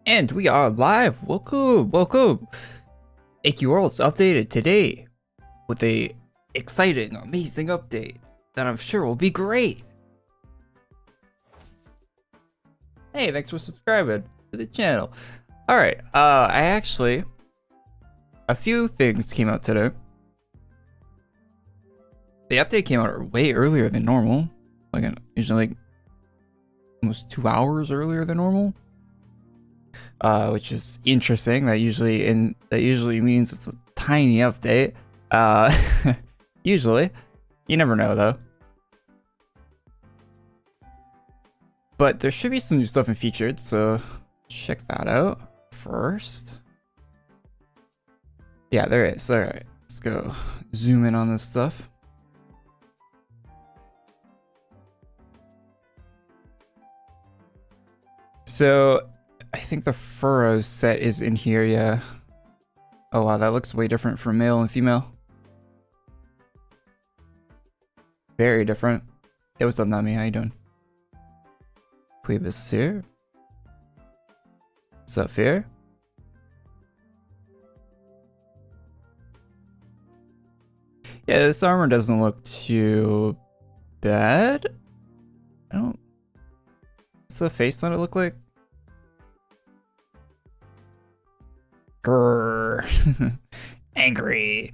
And we are live. Welcome, welcome. AQ World's updated today with a exciting, amazing update that I'm sure will be great. Hey, thanks for subscribing to the channel. All right, a few things came out today. The update came out way earlier than normal, usually almost 2 hours earlier than normal. Which is interesting. That usually means it's a tiny update. Usually, you never know though. But there should be some new stuff in featured, so check that out first. Yeah, there is. All right, let's go zoom in on this stuff. So I think the furrow set is in here, yeah. Oh wow, that looks way different from male and female. Very different. Hey, what's up, Nami? How you doing? Queebus is here. What's up, Fear? Yeah, this armor doesn't look too bad. What's the face on it look like? Grrr. Angry.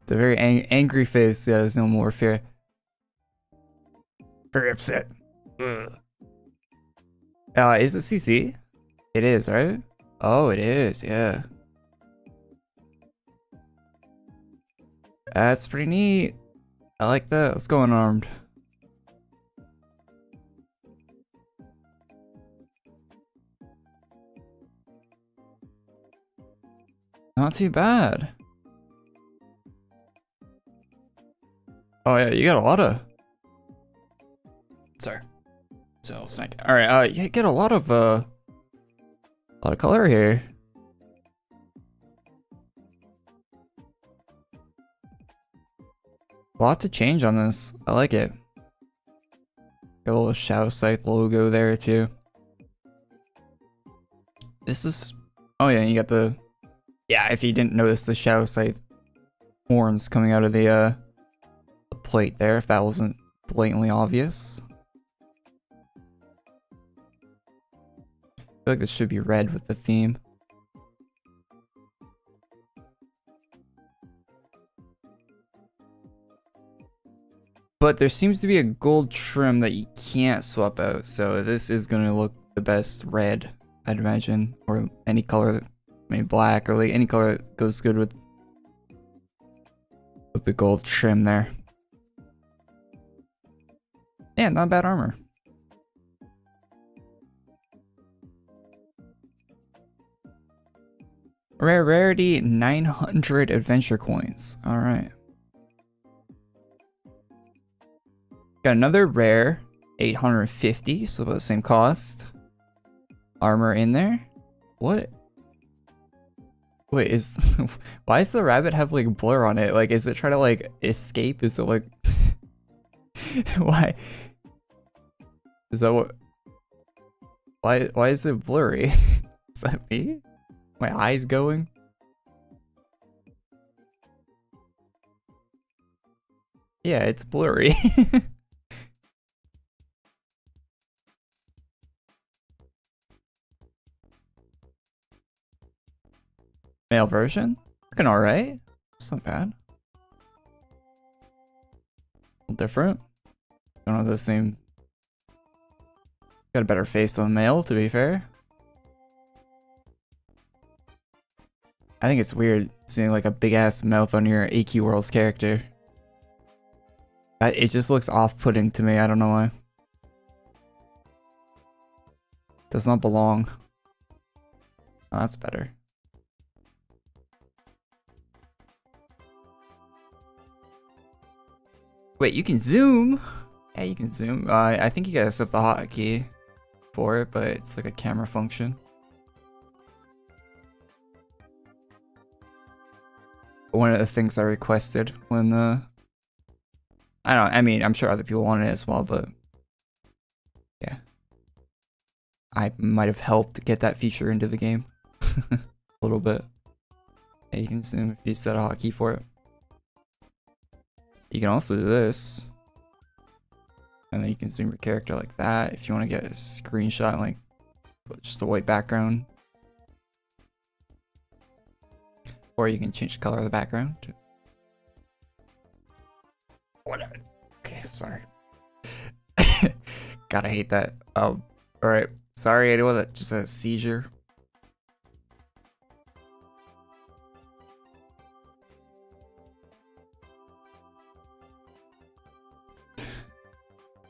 It's a very angry face. Yeah, there's no more fear. Very upset. Ugh. Is it CC? It is, right? Oh, it is, yeah. That's pretty neat. I like that. Let's go unarmed. Not too bad. Oh yeah, you got a lot of. Sorry. So second. All right. You get a lot of color here. A lot to change on this. I like it. Got a little Shadow Scythe logo there too. This is. Oh yeah, you got the. Yeah, if you didn't notice the Shadow Scythe horns coming out of the plate there, if that wasn't blatantly obvious. I feel like this should be red with the theme. But there seems to be a gold trim that you can't swap out, so this is going to look the best red, I'd imagine, or any color. Maybe black or like any color that goes good with the gold trim there. Yeah, not bad armor. Rarity 900 adventure coins. All right. Got another rare 850, so about the same cost. Armor in there. What? Wait, why does the rabbit have like blur on it? Like, is it trying to like escape? Is it like, why? Is that what? Why is it blurry? Is that me? My eyes going? Yeah, it's blurry. Male version? Looking alright. It's not bad. A little different. Don't have the same. Got a better face than male, to be fair. I think it's weird seeing like a big ass mouth on your AQ World's character. It just looks off-putting to me. I don't know why. Does not belong. Oh, that's better. Wait, you can zoom? Yeah, you can zoom. I think you gotta set the hotkey for it, but it's like a camera function. One of the things I requested when I mean, I'm sure other people wanted it as well, but yeah. I might have helped get that feature into the game a little bit. Yeah, you can zoom if you set a hotkey for it. You can also do this, and then you can zoom your character like that if you want to get a screenshot, like just a white background. Or you can change the color of the background. Whatever. Okay, sorry. God, I hate that. Alright. Sorry, I know that just a seizure.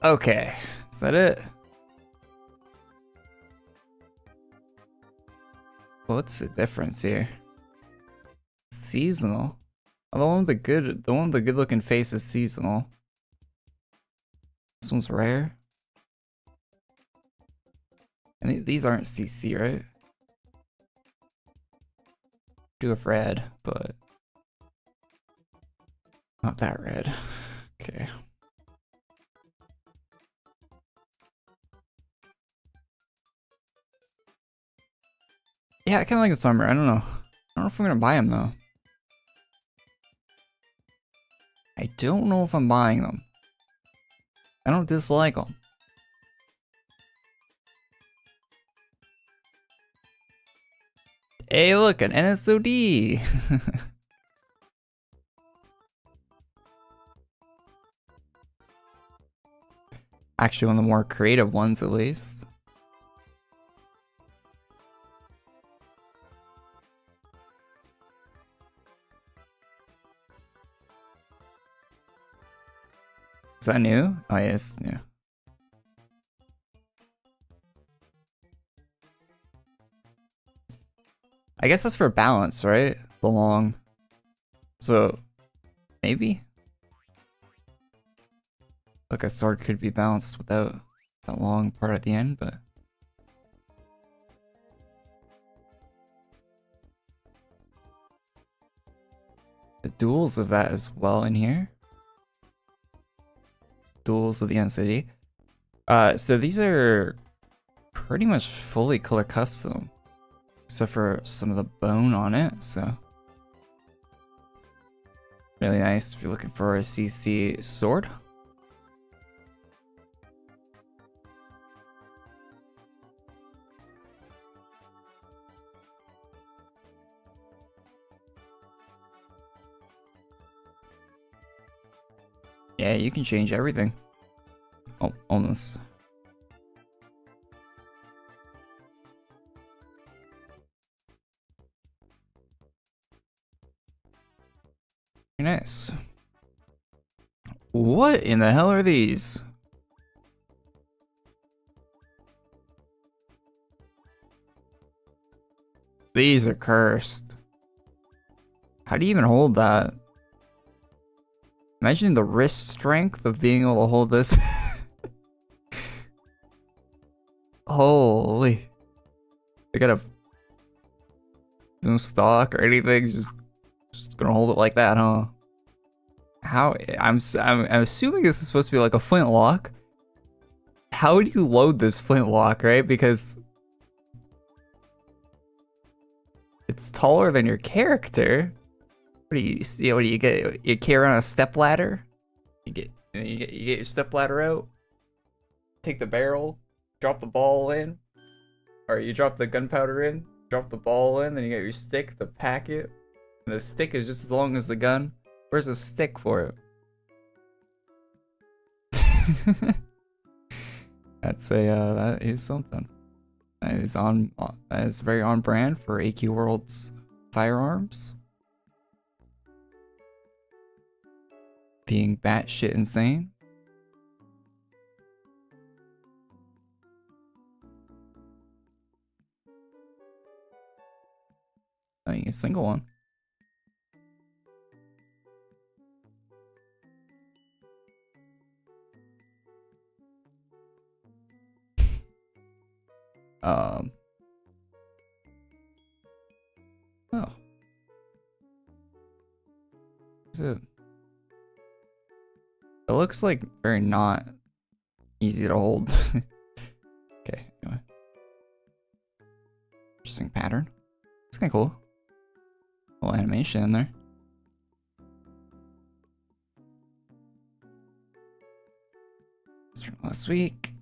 Okay, is that it? What's the difference here? Seasonal. Oh, the one with the good looking face is seasonal. This one's rare. And these aren't CC, right? Do have red, but not that red. Okay. Yeah, I kind of like the summer. I don't know. I don't know if I'm gonna buy them though. I don't know if I'm buying them. I don't dislike them. Hey, look, an NSOD. Actually, one of the more creative ones, at least. Is that new? Oh, yeah, it's new. I guess that's for balance, right? The long. So, maybe? Like a sword could be balanced without that long part at the end, but... The duels of that as well in here. Duels of the NSOD. So these are pretty much fully color custom. Except for some of the bone on it, so... Really nice if you're looking for a CC sword. Yeah, you can change everything. Oh, almost. Very nice. What in the hell are these? These are cursed. How do you even hold that? Imagine the wrist strength of being able to hold this. Holy. They got no stock or anything, just gonna hold it like that, huh? How I'm assuming this is supposed to be like a flintlock. How do you load this flintlock, right? Because it's taller than your character. What do you see? What do you get? You carry on a step ladder. You get your step ladder out. Take the barrel, drop the ball in, or you drop the gunpowder in, drop the ball in, then you get your stick, the packet, and the stick is just as long as the gun. Where's the stick for it? That is something. That is very on brand for AQ World's firearms. Being batshit insane. I mean, a single one. Oh. Is it? It looks like very not easy to hold. Okay, anyway. interesting pattern. It's kind of cool. Little animation in there. Last week.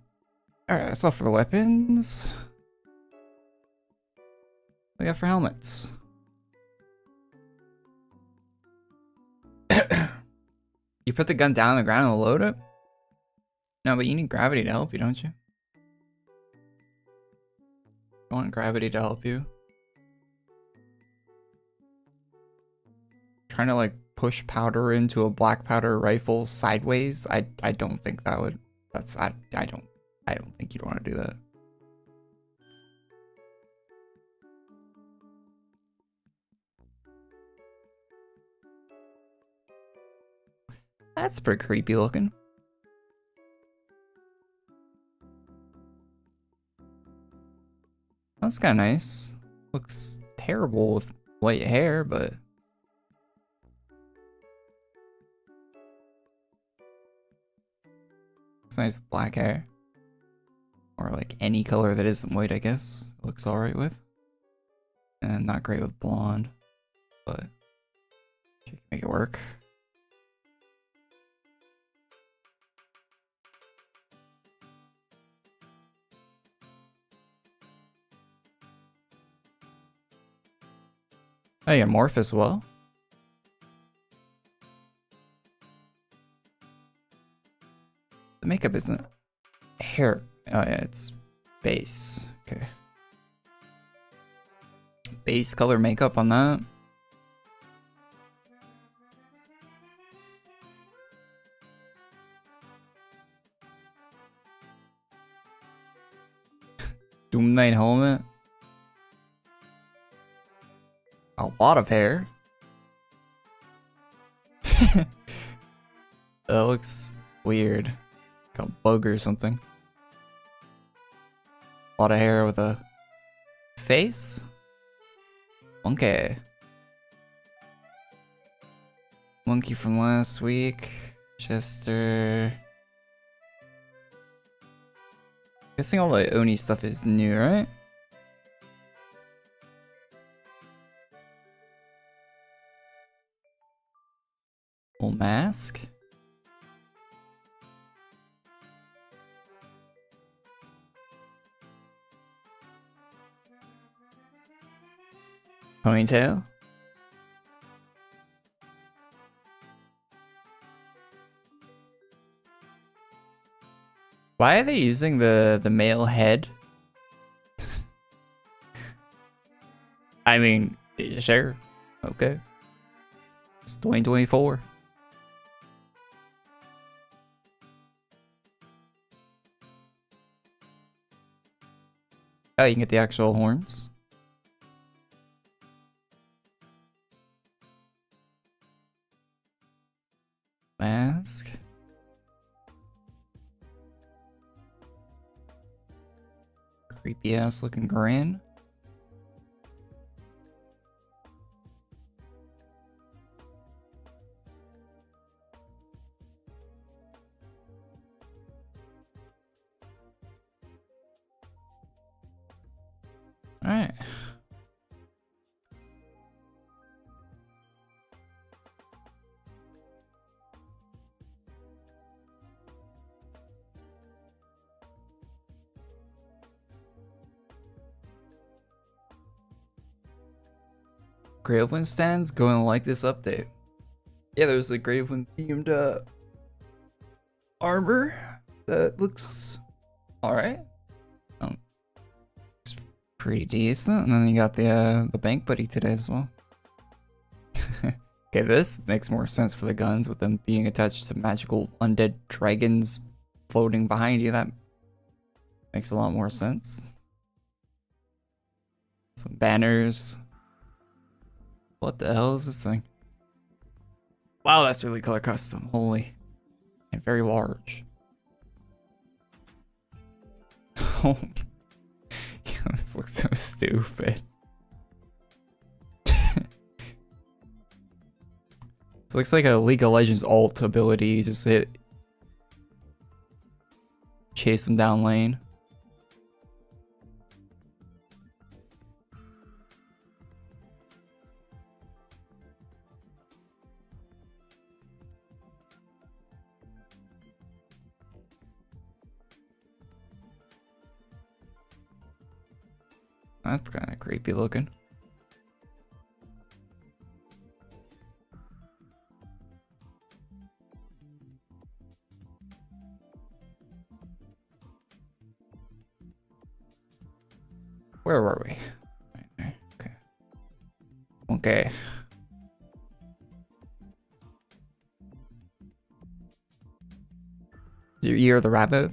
Alright, that's all for the weapons. What we got for helmets? You put the gun down on the ground and load it? No, but you need gravity to help you, don't you? You want gravity to help you? Trying to like push powder into a black powder rifle sideways? I don't think that would. That's I don't think you'd want to do that. That's pretty creepy looking. That's kind of nice. Looks terrible with white hair, but looks nice with black hair. Or like any color that isn't white, I guess. It looks alright with. And not great with blonde, but she can make it work. Oh, yeah, morph as well. The makeup isn't hair. Oh, yeah, it's base. Okay. Base color makeup on that. Doom Knight helmet. A lot of hair. That looks weird. Like a bug or something. A lot of hair with a face. Monkey. Monkey from last week. Chester. Guessing all the Oni stuff is new, right? Full mask. Ponytail. Why are they using the male head? I mean, sure. Okay. It's 2024. Oh, you can get the actual horns. Mask. Creepy ass looking grin. Alright. Gravelyn stands going to like this update. Yeah, there's the Gravelyn themed armor that looks alright. Looks pretty decent. And then you got the bank buddy today as well. Okay, this makes more sense for the guns with them being attached to magical undead dragons floating behind you. That makes a lot more sense. Some banners. What the hell is this thing? Wow, that's really color custom. Holy. And very large. Oh. This looks so stupid. It looks like a League of Legends ult ability. Just hit. Chase them down lane. That's kind of creepy looking. Where were we? Right there. Okay. Okay. Your ear of the rabbit?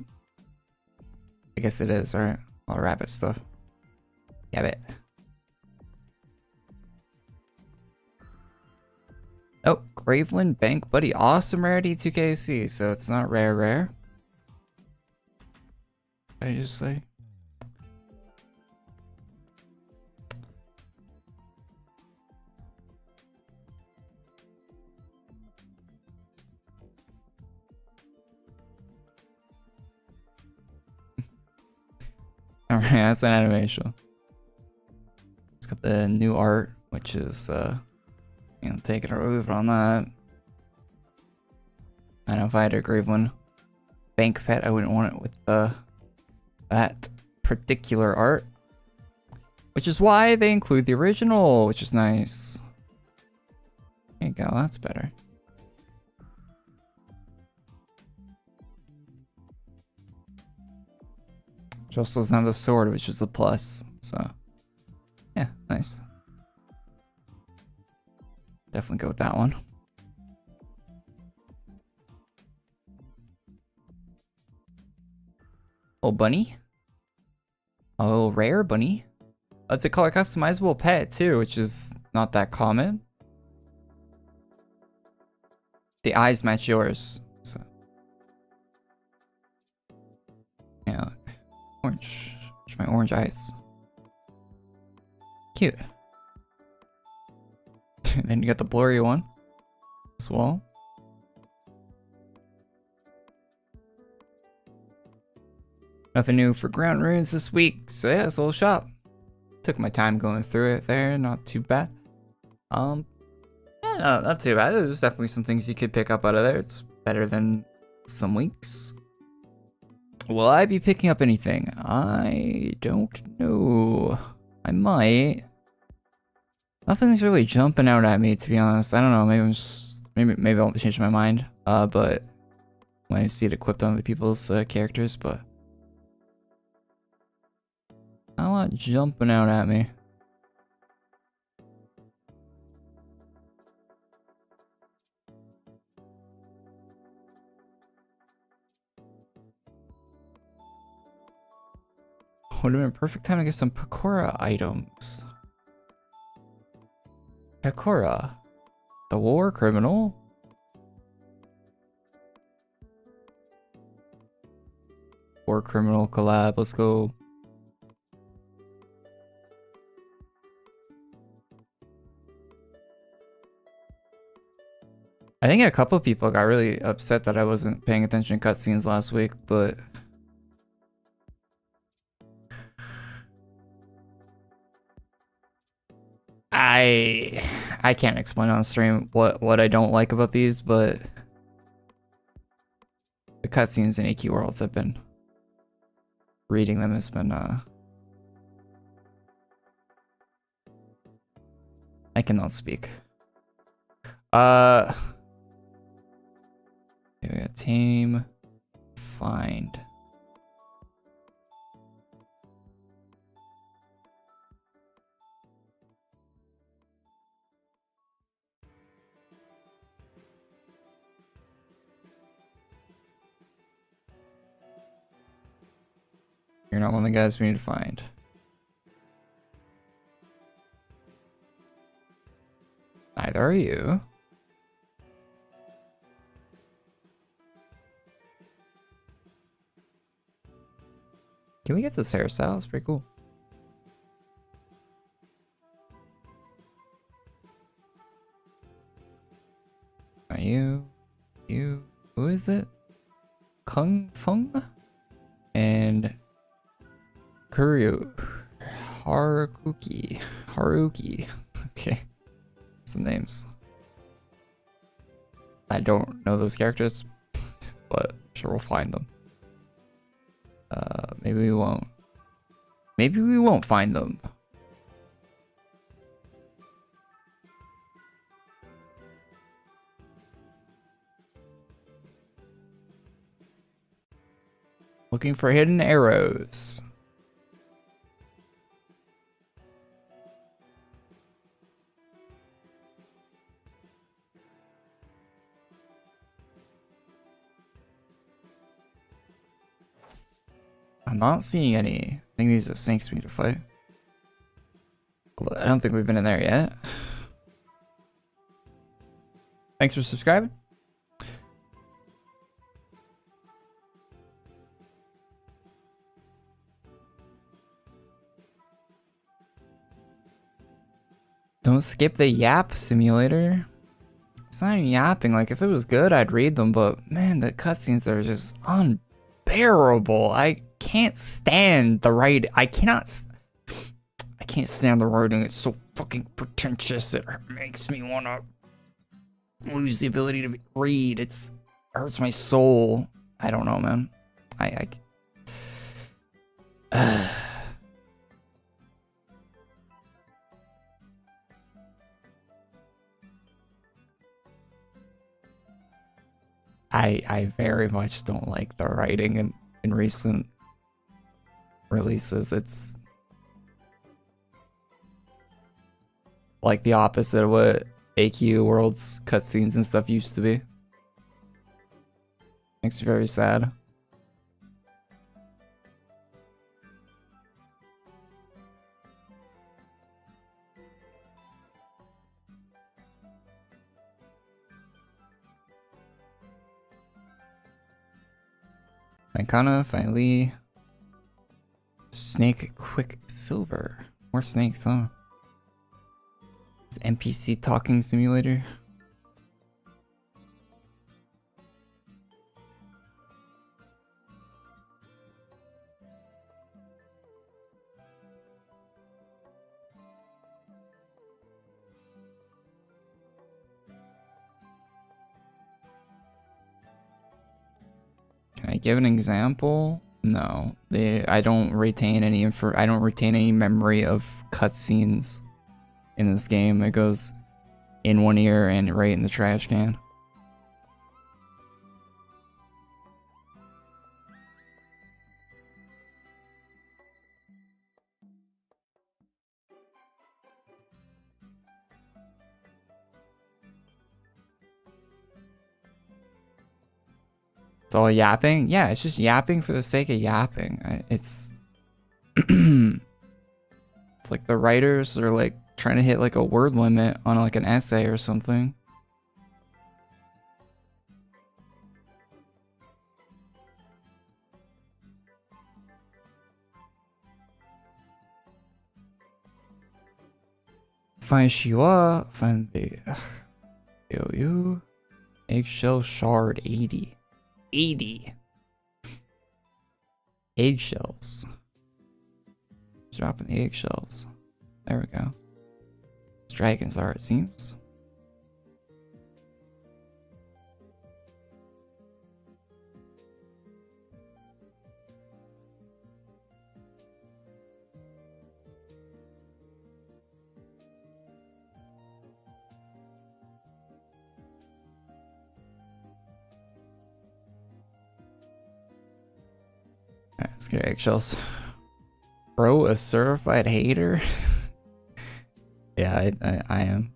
I guess it is, right? All rabbit stuff. Yeah, bet. Oh, Gravelyn Bank Buddy. Awesome rarity 2KC, so it's not rare. What did I just say? Alright, that's an animation. It's got the new art, which is, you know, taking a move on that. I know if I had a Gravelyn bank pet, I wouldn't want it with that particular art. Which is why they include the original, which is nice. There you go, that's better. Just doesn't have the sword, which is a plus. So, yeah, nice. Definitely go with that one. Oh, bunny. Oh, rare bunny. Oh, it's a color customizable pet too, which is not that common. The eyes match yours. So, yeah. Orange. My orange eyes. Cute. Then you got the blurry one as well. Nothing new for ground runes this week, so yeah, it's a little shop. Took my time going through it there, not too bad. Yeah, no, not too bad. There's definitely some things you could pick up out of there. It's better than some weeks. Will I be picking up anything? I don't know. I might. Nothing's really jumping out at me, to be honest. I don't know. Maybe I'm just, maybe I'll change my mind. But when I see it equipped on other people's characters, but not a lot jumping out at me. Would have been a perfect time to get some Pakora items. Pakora, the war criminal. War criminal collab, let's go. I think a couple people got really upset that I wasn't paying attention to cutscenes last week, but I can't explain on stream what I don't like about these, but the cutscenes in AQ Worlds, I've been reading them, has been I cannot speak. Okay, we got tame, find. You're not one of the guys we need to find. Neither are you. Can we get this hairstyle? It's pretty cool. Are you? Who is it? Kung Fung? And Haruki. Okay. Some names. I don't know those characters, but sure we'll find them. Maybe we won't. Maybe we won't find them. Looking for hidden arrows. I'm not seeing any. I think these are snakes we need to fight. I don't think we've been in there yet. Thanks for subscribing. Don't skip the yap simulator. It's not even yapping. Like, if it was good, I'd read them, but man, the cutscenes are just unbearable. I can't stand the writing. I can't stand the writing. It's so fucking pretentious. It makes me want to lose the ability to read. It hurts my soul. I don't know, man. I very much don't like the writing in recent releases. It's like the opposite of what AQ World's cutscenes and stuff used to be. Makes me very sad. Icona, finally. Snake Quicksilver. More snakes, huh? It's NPC talking simulator. Can I give an example? No, I don't retain any I don't retain any memory of cutscenes in this game. It goes in one ear and right in the trash can. It's all yapping? Yeah, it's just yapping for the sake of yapping. It's it's like the writers are like trying to hit like a word limit on like an essay or something. Find Shua, find the you eggshell shard 80. 80 eggshells. Dropping the eggshells. There we go. Dragons are, it seems. Alright, let's get eggshells. Bro, a certified hater? Yeah, I am.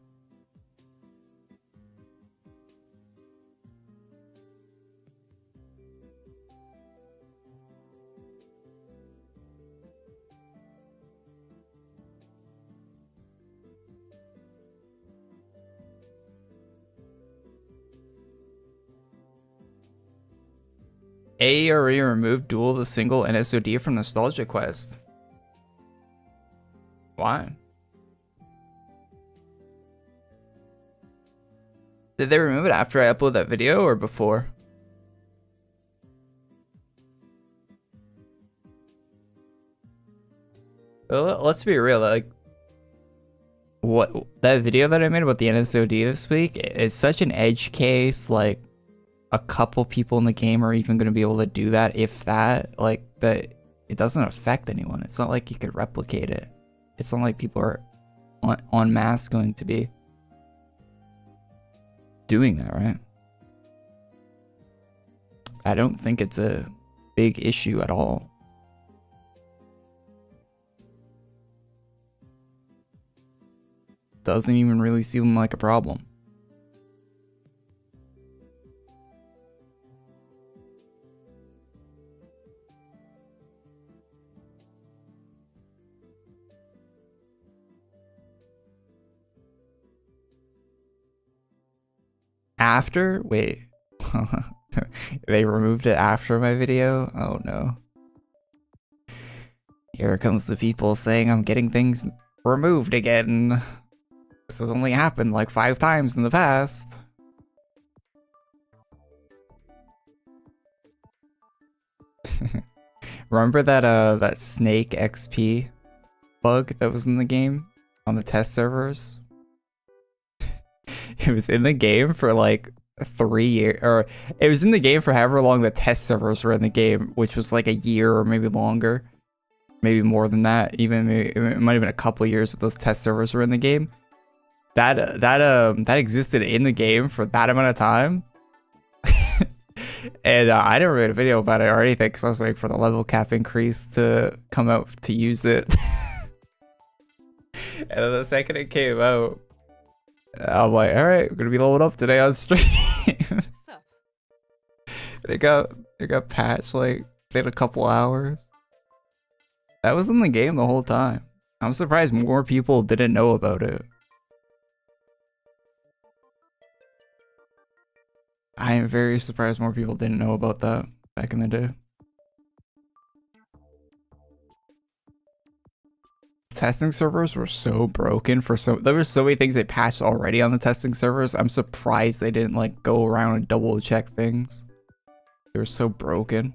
ARE removed dual the single NSOD from Nostalgia Quest. Why? Did they remove it after I upload that video or before? Well, let's be real, like, what that video that I made about the NSOD this week is such an edge case. Like, a couple people in the game are even going to be able to do that, if that. Like, that it doesn't affect anyone. It's not like you could replicate it. It's not like people are en masse going to be doing that, right? I don't think it's a big issue at all. Doesn't even really seem like a problem. After? Wait. They removed it after my video? Oh no. Here comes the people saying I'm getting things removed again. This has only happened like 5 times in the past. Remember that snake XP bug that was in the game on the test servers? It was in the game for like 3 years, or it was in the game for however long the test servers were in the game, which was like a year or maybe longer, maybe more than that. Even maybe, it might have been a couple years that those test servers were in the game. That existed in the game for that amount of time. And I never made a video about it or anything because I was waiting for the level cap increase to come out to use it. And then the second it came out, I'm like, all right, we're gonna be leveled up today on stream. It got patched like in a couple hours. That was in the game the whole time. I'm surprised more people didn't know about it. I am very surprised more people didn't know about that back in the day. Testing servers were so broken for there were so many things they patched already on the testing servers. I'm surprised they didn't like go around and double check things. They were so broken.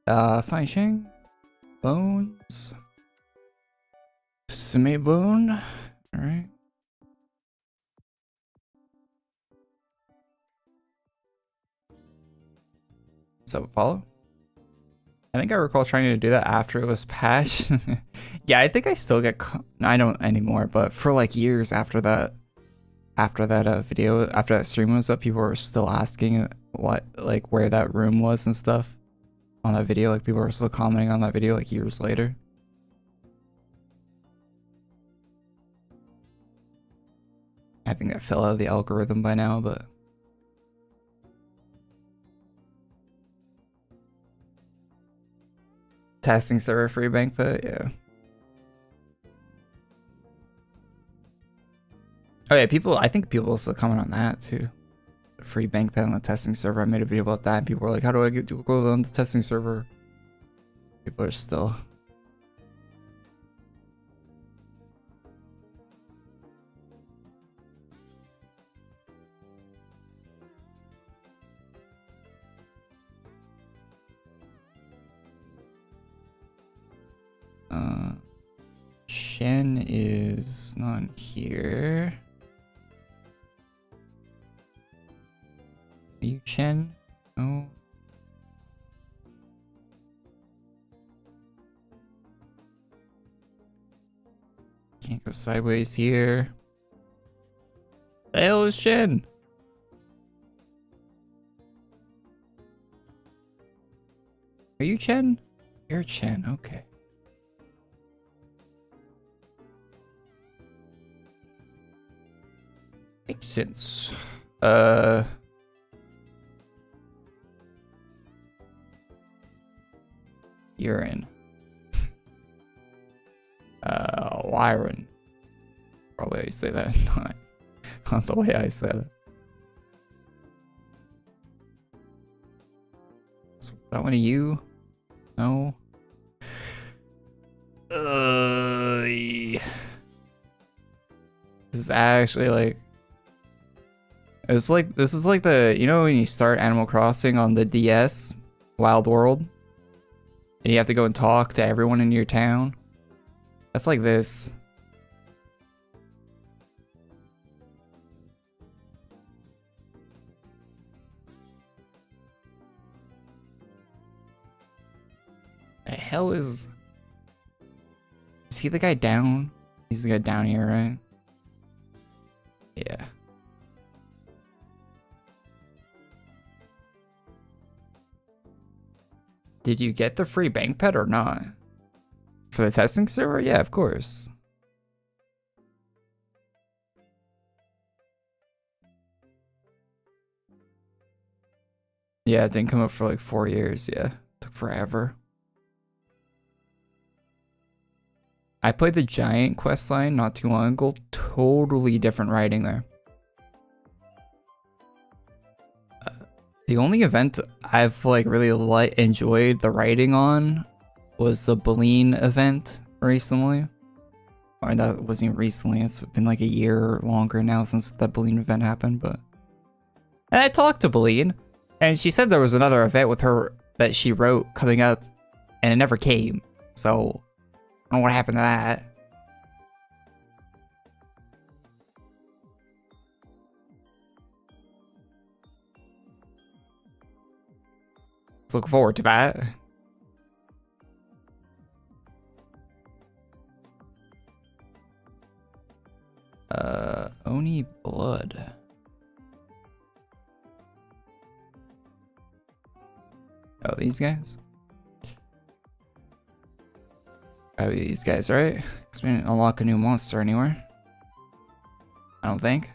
Fine Shing. Bones. Sime bone. Alright. What's up, Apollo? I think I recall trying to do that after it was patched. Yeah, I think I still get I don't anymore, but for like years after that video, after that stream was up, people were still asking what, like, where that room was and stuff on that video. Like, people were still commenting on that video like years later. I think that fell out of the algorithm by now, but testing server free bank pit, yeah. Oh yeah, I think people also comment on that too. The free bank pit on the testing server. I made a video about that and people were like, how do I go on the testing server? People are still. Shen is not here. Are you Chen? No. Can't go sideways here. The hell is Chen? Are you Chen? You're Chen, okay. Makes sense. Urine. Wyron. Probably how you say that, not the way I said it. So that one of you? No. This is actually like. This is like the, you know when you start Animal Crossing on the DS, Wild World, and you have to go and talk to everyone in your town? That's like this. The hell is he the guy down? He's the guy down here, right? Yeah. Did you get the free bank pet or not? For the testing server? Yeah, of course. Yeah, it didn't come up for like 4 years. Yeah, it took forever. I played the giant quest line not too long ago. Totally different writing there. The only event I've like really enjoyed the writing on was the Beyerdynamic event recently. Or that wasn't even recently. It's been like a year longer now since that Beyerdynamic event happened. But and I talked to Beyerdynamic, and she said there was another event with her that she wrote coming up, and it never came. So I don't know what happened to that. Let's look forward to that. Oni blood. Oh, these guys? Gotta be these guys, right? Because we didn't unlock a new monster anywhere. I don't think.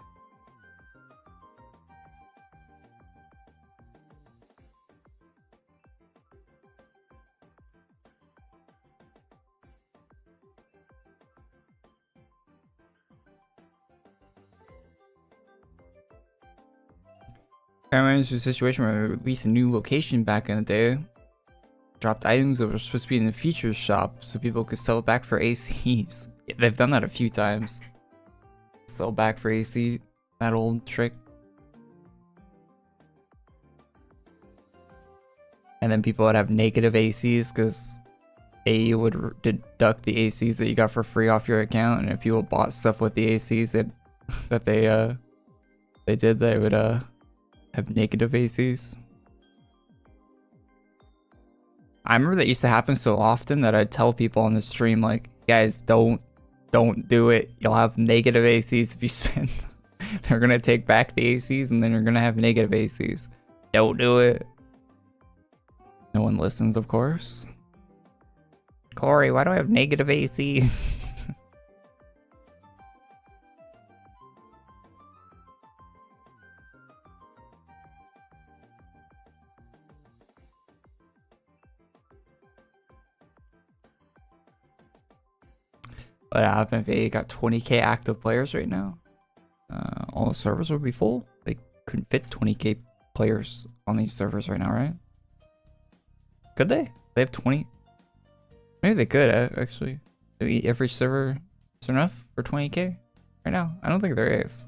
I managed a situation where we released a new location back in the day. Dropped items that were supposed to be in the features shop so people could sell it back for ACs. Yeah, they've done that a few times. Sell back for AC, that old trick. And then people would have negative ACs because AE would deduct the ACs that you got for free off your account, and if people bought stuff with the ACs that they did, they would have negative ACs. I remember that used to happen so often that I'd tell people on the stream, like, guys, don't do it. You'll have negative ACs if you spend. They're gonna take back the ACs and then you're gonna have negative ACs. Don't do it. No one listens, of course. Korey, why do I have negative ACs? What happened if they got 20k active players right now? All the servers would be full. They couldn't fit 20k players on these servers right now, right? Could they? They have 20. Maybe they could actually. Maybe every server is enough for 20k right now. I don't think there is.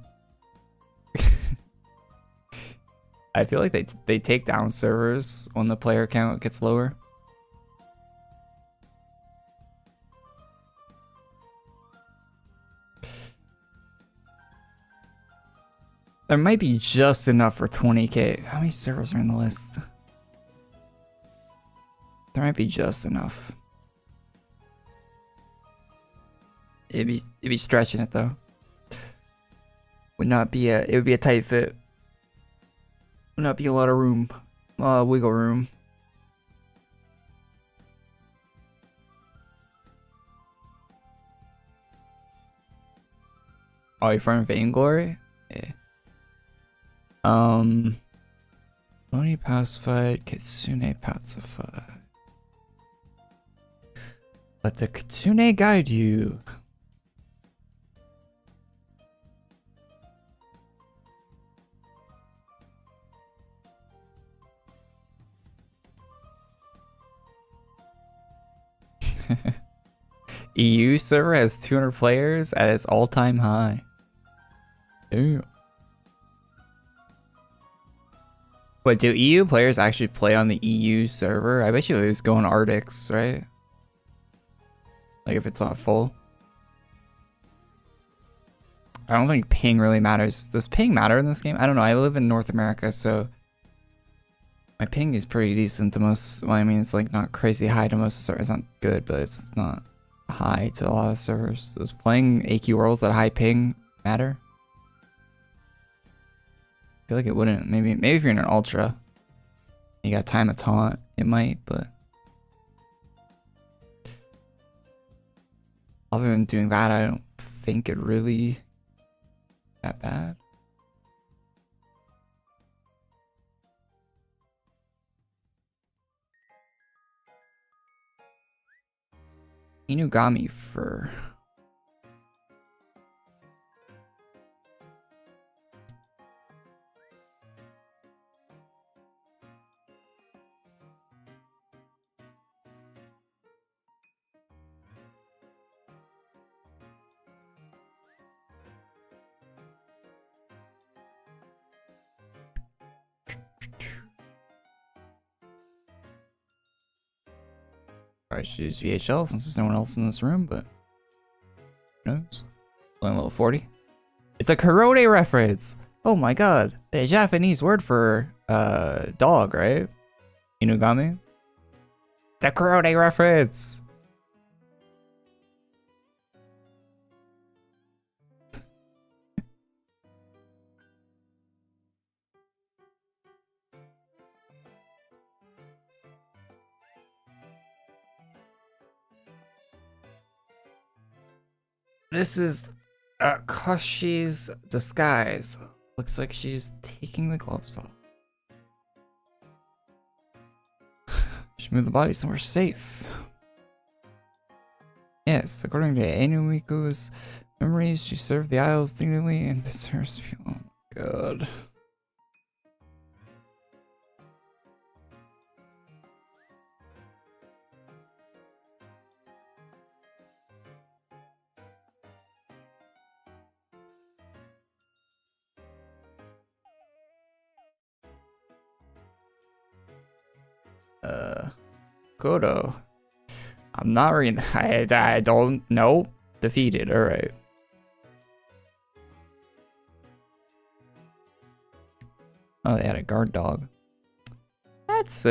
I feel like they take down servers when the player count gets lower. There might be just enough for 20k. How many servers are in the list? There might be just enough. It'd be stretching it though. It would be a tight fit. Would not be a lot of room. Wiggle room. Oh, you're from Vainglory? Yeah. Oni pacified, Kitsune pacified. Let the Kitsune guide you. EU server has 200 players at its all-time high. Damn. But do EU players actually play on the EU server? I bet you they just go on Arctics, right? Like if it's not full. I don't think ping really matters. Does ping matter in this game? I don't know. I live in North America, so my ping is pretty decent to most. Well, I mean, it's like not crazy high to most of the servers. It's not good, but it's not high to a lot of servers. Does playing AQ worlds at high ping matter? I feel like it wouldn't. Maybe if you're in an ultra, you got time to taunt, it might, but other than doing that, I don't think it really that bad. Inugami for I should use VHL since there's no one else in this room, but who knows? Playing level 40. It's a Korey reference! Oh my god. The Japanese word for dog, right? Inugami? It's a Korey reference! This is Koshi's disguise. Looks like she's taking the gloves off. Should move the body somewhere safe. Yes, according to Enumiko's memories, she served the Isles dignity and deserves to be. Oh my god. Kodo. I'm not reading. I don't know. Defeated. All right. Oh, they had a guard dog. That's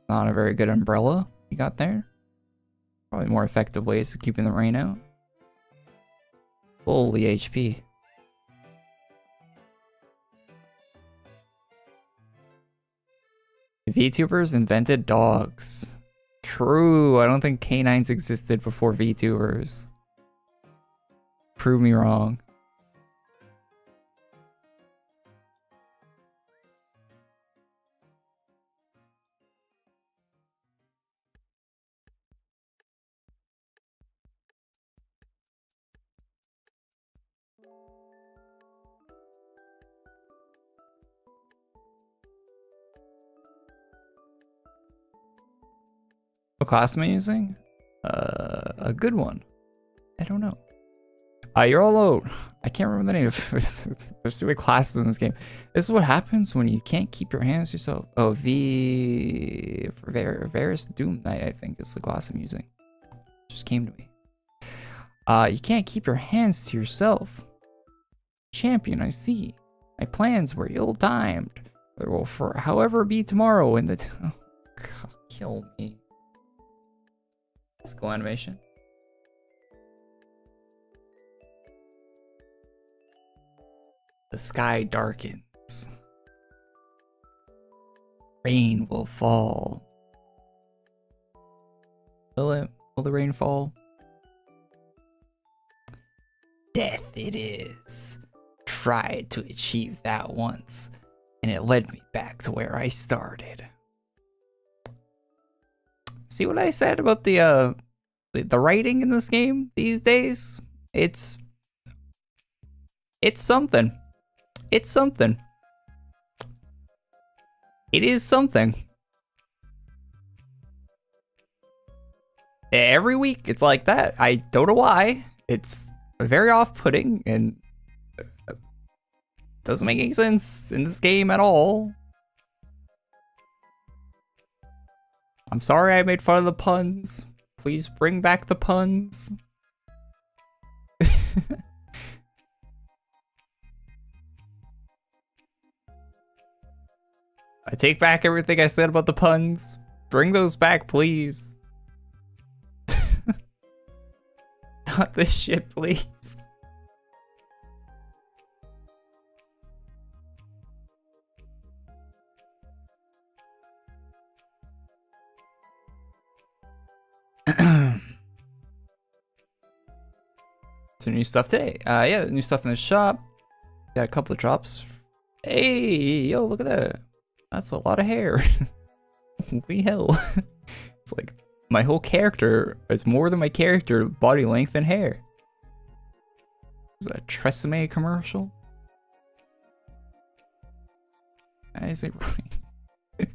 not a very good umbrella you got there. Probably more effective ways of keeping the rain out. Holy HP. VTubers invented dogs. True, I don't think canines existed before VTubers. Prove me wrong. What class am I using? A good one. I don't know. You're all alone. I can't remember the name of there's too many classes in this game. This is what happens when you can't keep your hands to yourself. Oh, V for Varus Doom Knight, I think is the class I'm using. Just came to me. You can't keep your hands to yourself. Champion, I see. My plans were ill-timed. There will for however be tomorrow in the oh, God, kill me. Let's go animation. The sky darkens. Rain will fall. Will it? Will the rain fall? Death it is. Tried to achieve that once, and it led me back to where I started. See what I said about the writing in this game these days? It's something. It's something. It is something. Every week it's like that. I don't know why. It's very off-putting and doesn't make any sense in this game at all. I'm sorry I made fun of the puns. Please bring back the puns. I take back everything I said about the puns. Bring those back, please. Not this shit, please. Some new stuff today. Yeah, new stuff in the shop. Got a couple of drops. Hey, yo, look at that. That's a lot of hair. Holy hell. It's like my whole character. It's more than my character, body length and hair. Is that a Tresemme commercial? I say running. The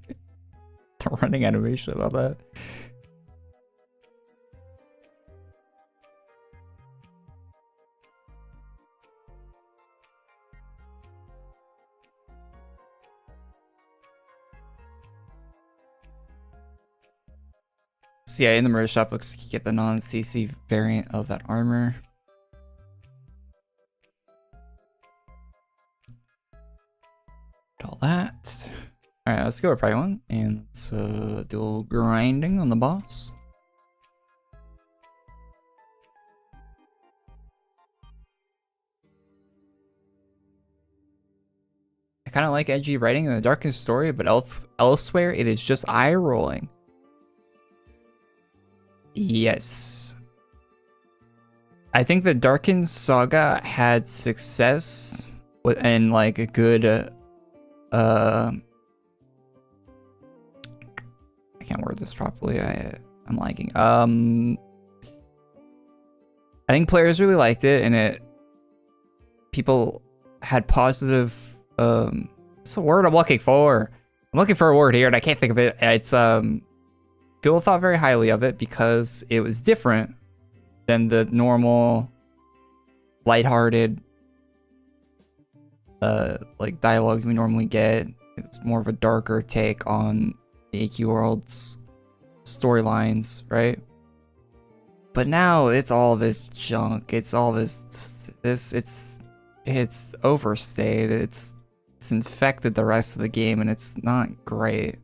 running animation about that. So yeah, in the merch shop, looks like you get the non-CC variant of that armor. All that. Alright, let's go with probably one. And let's do a little grinding on the boss. I kind of like edgy writing in the darkest story, but elsewhere it is just eye-rolling. Yes. I think the Darkened Saga had success with, and like a good I can't word this properly. I'm lagging. I think players really liked it, and people had positive what's the word I'm looking for? I'm looking for a word here and I can't think of it. It's people thought very highly of it because it was different than the normal lighthearted like dialogue we normally get. It's more of a darker take on the AQ world's storylines, right? But now it's all this junk. It's all this it's overstayed. It's infected the rest of the game and it's not great.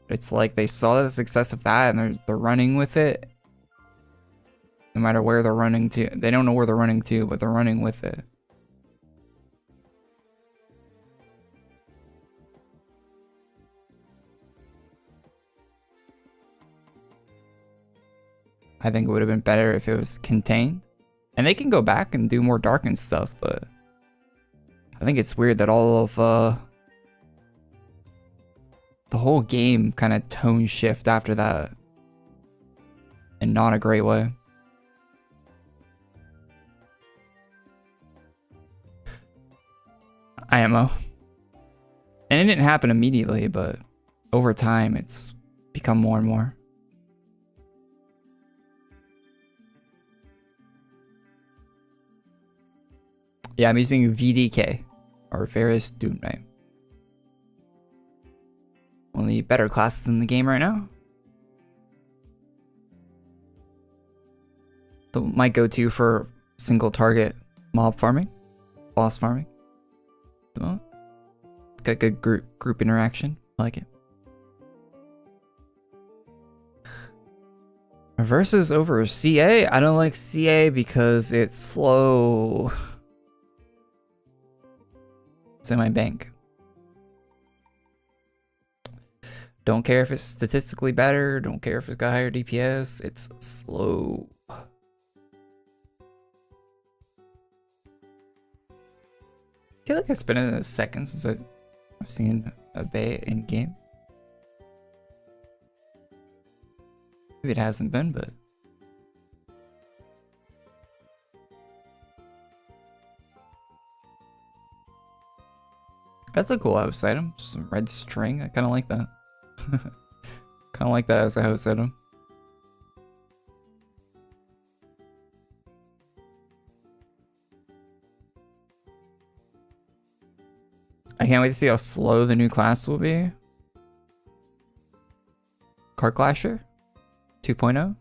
It's like they saw the success of that and they're running with it. No matter where they're running to. They don't know where they're running to, but they're running with it. I think it would have been better if it was contained. And they can go back and do more darkened stuff, but I think it's weird that all of the whole game kind of tone shift after that. In not a great way. IMO. And it didn't happen immediately, but over time it's become more and more. Yeah, I'm using VDK, or Varus Doom Knight. One of the better classes in the game right now. My go-to for single target mob farming, boss farming. It's got good group interaction. I like it. Versus over CA. I don't like CA because it's slow. It's in my bank. Don't care if it's statistically better. Don't care if it's got higher DPS. It's slow. I feel like it's been a second since I've seen a Bay in game. Maybe it hasn't been, but that's a cool house item. Just some red string. I kind of like that. Kind of like that as a house item. I can't wait to see how slow the new class will be. Card Clasher 2.0.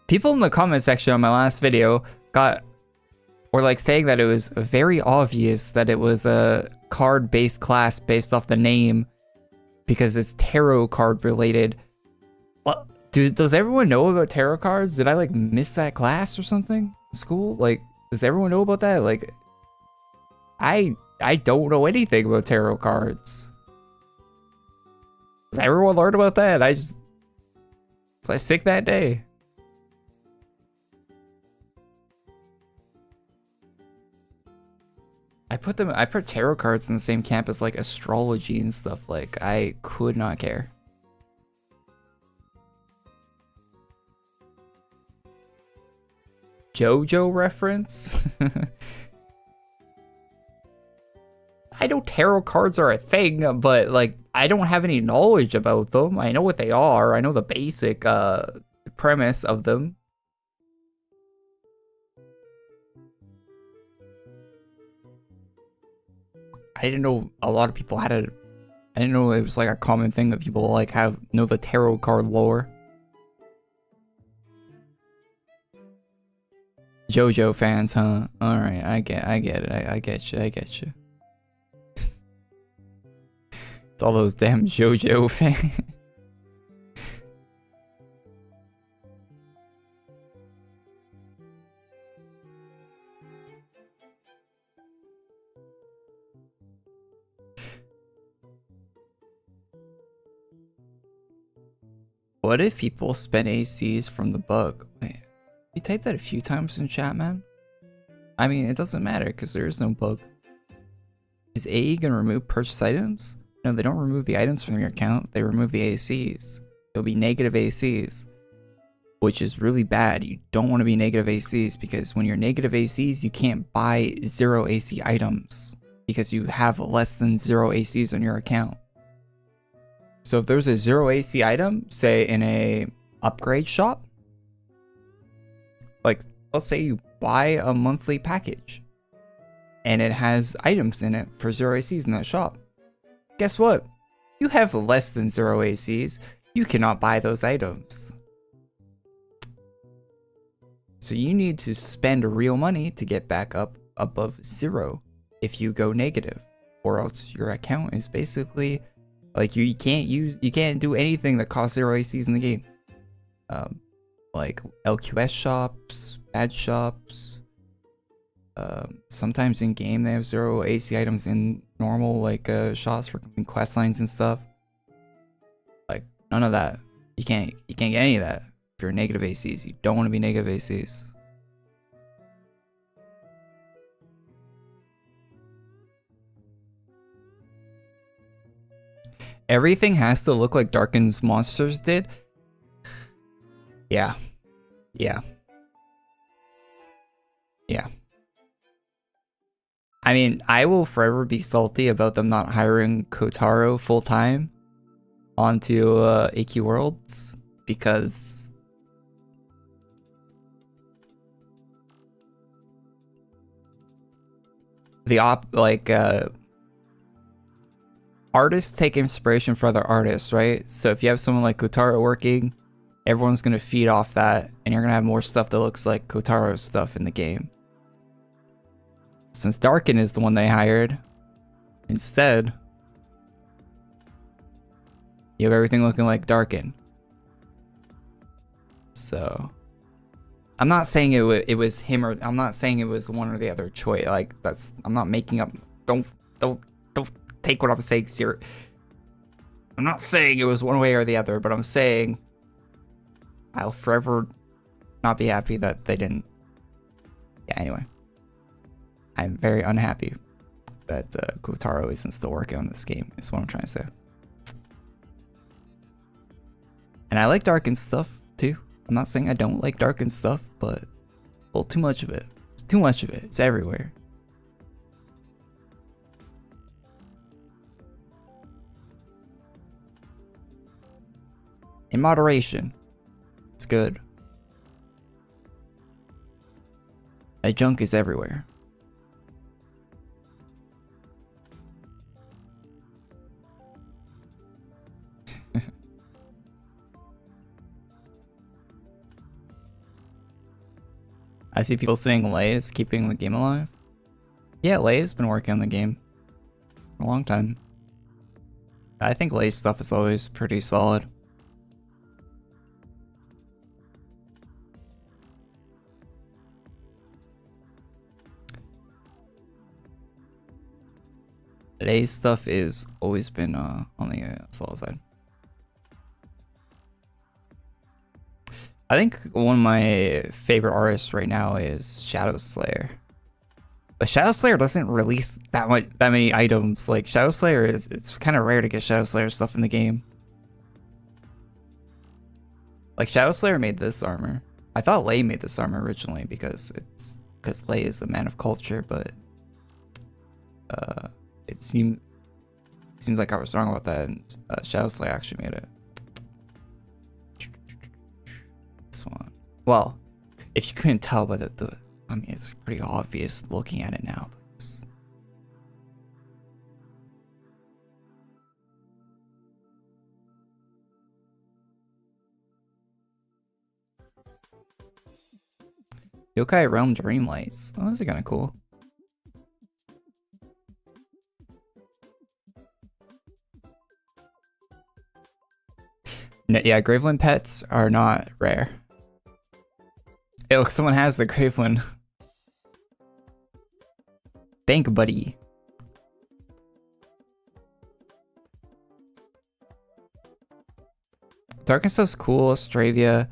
People in the comment section on my last video were like saying that it was very obvious that it was a card-based class based off the name because it's tarot card related. Well, does everyone know about tarot cards? Did I like miss that class or something in school? Like, does everyone know about that? Like, I don't know anything about tarot cards. Does everyone learn about that? Was I sick that day? I put tarot cards in the same camp as like astrology and stuff. Like, I could not care. JoJo reference? I know tarot cards are a thing, but like, I don't have any knowledge about them. I know what they are. I know the basic premise of them. I didn't know a lot of people had it. I didn't know it was like a common thing that people like know the tarot card lore. JoJo fans, huh? All right, I get it. I get you. It's all those damn JoJo fans. What if people spent ACs from the bug? Wait, you typed that a few times in chat, man? I mean, it doesn't matter because there is no bug. Is AE gonna remove purchase items? No, they don't remove the items from your account. They remove the ACs. It'll be negative ACs, which is really bad. You don't want to be negative ACs because when you're negative ACs, you can't buy 0 AC items because you have less than 0 ACs on your account. So if there's a 0 AC item, say in a upgrade shop, like let's say you buy a monthly package and it has items in it for 0 ACs in that shop. Guess what? You have less than 0 ACs. You cannot buy those items. So you need to spend real money to get back up above 0 if you go negative, or else your account is basically like you can't do anything that costs 0 ACs in the game. Like LQS shops, badge shops. Sometimes in game they have 0 AC items in normal like shops for quest lines and stuff. Like none of that. You can't get any of that if you're negative ACs. You don't want to be negative ACs. Everything has to look like Darken's monsters did. Yeah. I mean, I will forever be salty about them not hiring Kotaro full-time onto AQ Worlds because artists take inspiration from other artists, right? So if you have someone like Kotaro working, everyone's gonna feed off that, and you're gonna have more stuff that looks like Kotaro's stuff in the game. Since Darken is the one they hired, instead, you have everything looking like Darken. So, I'm not saying it was him, or I'm not saying it was one or the other choice. Like I'm not making up. Don't take what I'm saying serious. I'm not saying it was one way or the other, but I'm saying I'll forever not be happy that they didn't. Yeah. Anyway. I'm very unhappy that Kotaro isn't still working on this game, is what I'm trying to say. And I like Darken's stuff, too. I'm not saying I don't like Darken's stuff, but well, too much of it. It's too much of it. It's everywhere. In moderation, it's good. That junk is everywhere. I see people saying Lei is keeping the game alive. Yeah, Lei has been working on the game for a long time. I think Lay's stuff is always pretty solid. Lay's stuff is always been on the solid side. I think one of my favorite artists right now is Shadow Slayer. But Shadow Slayer doesn't release that many items. Like Shadow Slayer it's kind of rare to get Shadow Slayer stuff in the game. Like Shadow Slayer made this armor. I thought Lay made this armor originally because Lay is a man of culture, but it seems like I was wrong about that, and Shadow Slayer actually made it. This one. Well, if you couldn't tell by the I mean, it's pretty obvious looking at it now. Yokai Realm Dreamlights. Oh, those are kind of cool. No, yeah, Gravelyn pets are not rare. Hey, look, someone has the Gravelyn. Thank buddy. Dark and stuff's cool. Stravia,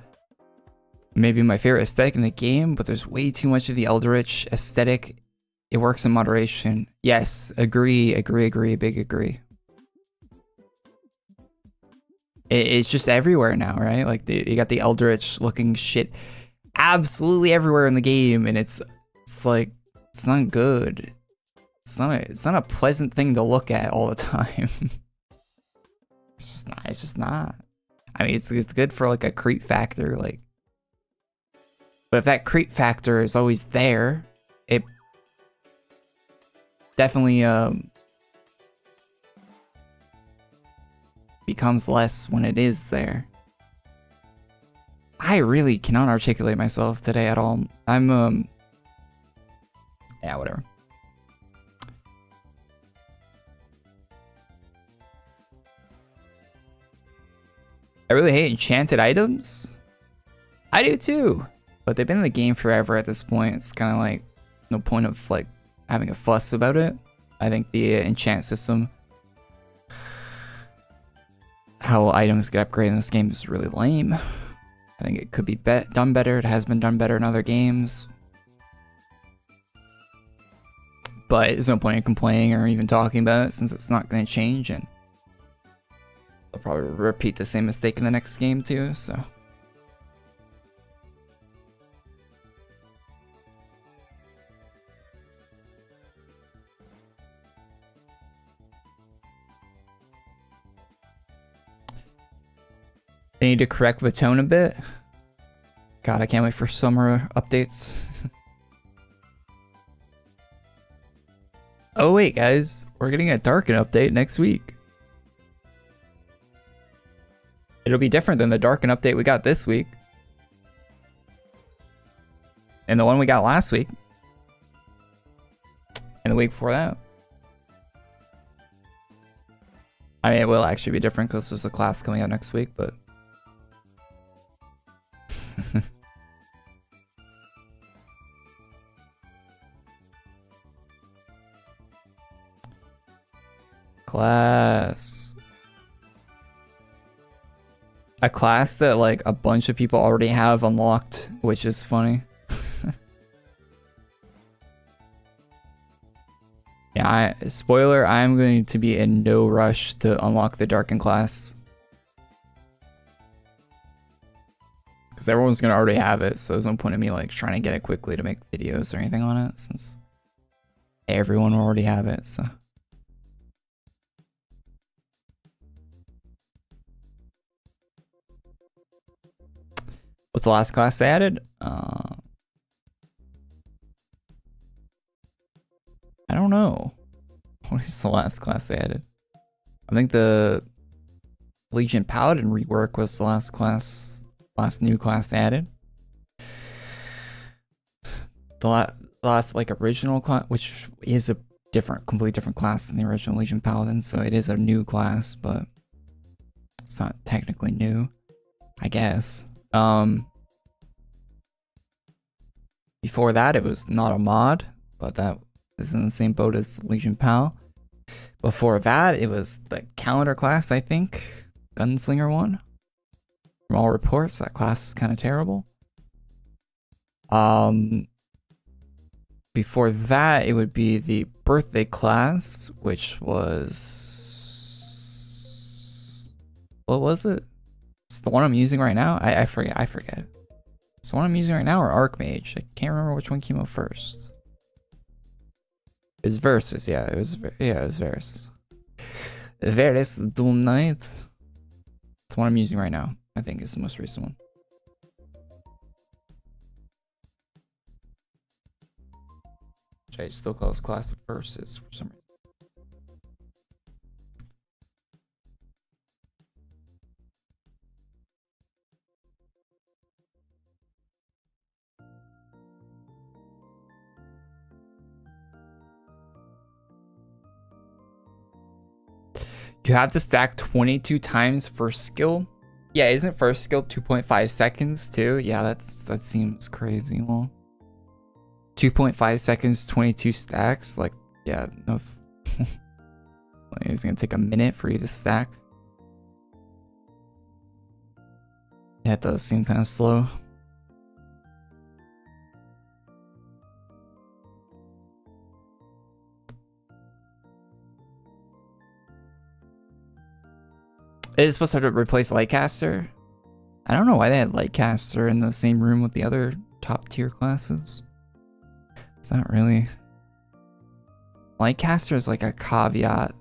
maybe my favorite aesthetic in the game, but there's way too much of the Eldritch aesthetic. It works in moderation. Yes, agree, big agree. It's just everywhere now, right? Like you got the Eldritch looking shit absolutely everywhere in the game, and it's like it's not good. It's not a pleasant thing to look at all the time. It's just not. I mean, it's good for like a creep factor, like. But if that creep factor is always there, it definitely becomes less when it is there. I really cannot articulate myself today at all. I'm yeah, whatever. I really hate enchanted items. I do too, but they've been in the game forever at this point. It's kind of like no point of like having a fuss about it. I think the enchant system, how items get upgraded in this game, is really lame. I think it could be done better. It has been done better in other games. But there's no point in complaining or even talking about it since it's not going to change, and I'll probably repeat the same mistake in the next game too, so. They need to correct the tone a bit. God, I can't wait for summer updates. Oh wait, guys, we're getting a Darken update next week. It'll be different than the Darken update we got this week. And the one we got last week. And the week before that. I mean, it will actually be different because there's a class coming out next week, but... Class. A class that like a bunch of people already have unlocked, which is funny. Yeah, spoiler, I'm going to be in no rush to unlock the Darken class. Because everyone's going to already have it, so there's no point in me like trying to get it quickly to make videos or anything on it, since everyone will already have it, so. What's the last class they added? I don't know. What is the last class they added? I think the Legion Paladin rework was the last new class they added. The last like original class, which is a completely different class than the original Legion Paladin, so it is a new class, but it's not technically new, I guess. Before that, it was not a mod, but that is in the same boat as Legion Pal. Before that, it was the calendar class, I think. Gunslinger one. From all reports, that class is kind of terrible. Before that, it would be the birthday class, which was... What was it? It's the one I'm using right now? I forget. It's the one I'm using right now or Archmage? I can't remember which one came out first. It was Versus, yeah. It was Versus. Versus Doom Knight. It's the one I'm using right now. I think it's the most recent one. Which I still call this class Versus for some reason. You have to stack 22 times first skill. Yeah, isn't first skill 2.5 seconds too? Yeah, that seems crazy long. 2.5 seconds, 22 stacks. Like, yeah, no. Like, it's gonna take a minute for you to stack. Yeah, it does seem kind of slow. It is supposed to replace Lightcaster. I don't know why they had Lightcaster in the same room with the other top tier classes. It's not really. Lightcaster is like a caveat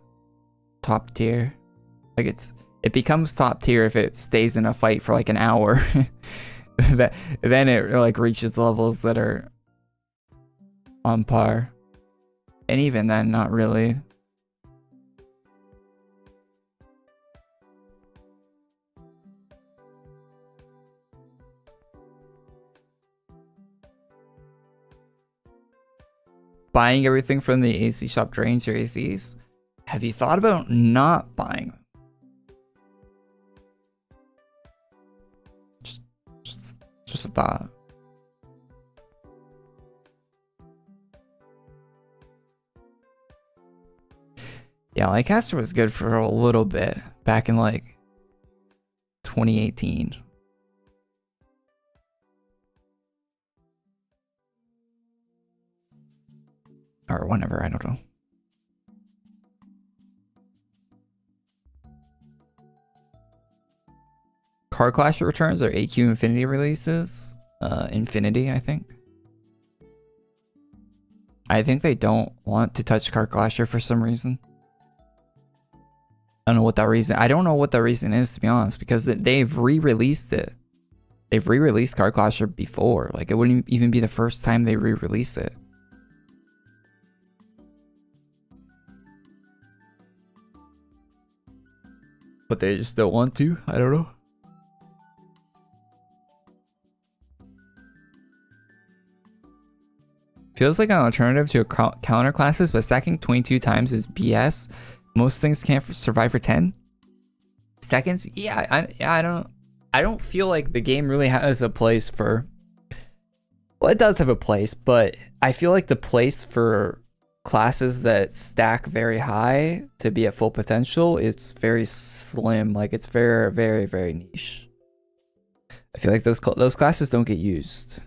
top tier. Like it becomes top tier if it stays in a fight for like an hour. Then it like reaches levels that are on par. And even then, not really. Buying everything from the AC shop drains your ACs. Have you thought about not buying them? Just a thought. Yeah, Lightcaster was good for a little bit back in like 2018. Or whenever, I don't know. Card Clasher returns are AQ Infinity releases. Infinity, I think. I think they don't want to touch Card Clasher for some reason. I don't know what that reason. I don't know what the reason is, to be honest, because they've re-released it. They've re-released Card Clasher before. Like, it wouldn't even be the first time they re-release it. But they just don't want to. I don't know. Feels like an alternative to a counter classes, but stacking 22 times is BS. Most things can't survive for 10 seconds. Yeah, I don't feel like the game really has a place for. Well, it does have a place, but I feel like the place for classes that stack very high to be at full potential, it's very slim. Like, it's very, very, very niche. I feel like those classes don't get used.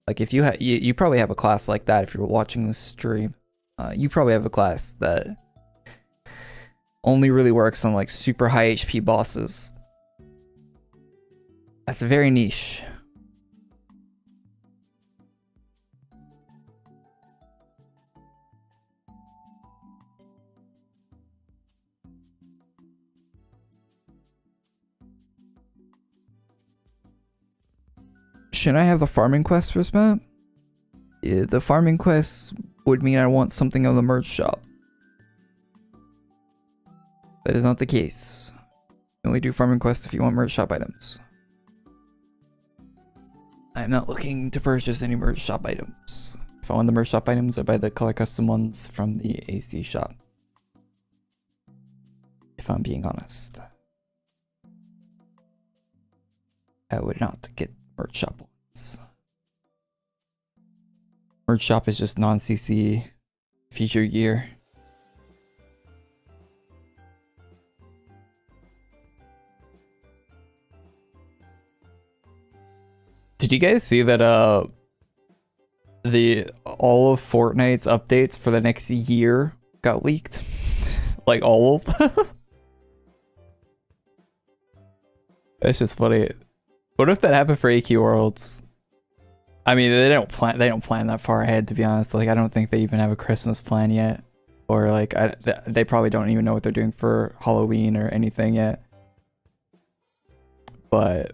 Like, if you probably have a class like that if you're watching this stream. You probably have a class that only really works on like super high HP bosses. That's very niche. Should I have the farming quest for this map? Yeah, the farming quest would mean I want something on the merch shop. That is not the case. You only do farming quests if you want merch shop items. I'm not looking to purchase any merch shop items. If I want the merch shop items, I buy the color custom ones from the AC shop. If I'm being honest, I would not get merch shop ones. Merch shop is just non-CC feature gear. Did you guys see that all of Fortnite's updates for the next year got leaked? Like all of them? That's just funny. What if that happened for AQ Worlds? I mean, they don't plan that far ahead, to be honest. Like, I don't think they even have a Christmas plan yet, or like they probably don't even know what they're doing for Halloween or anything yet. But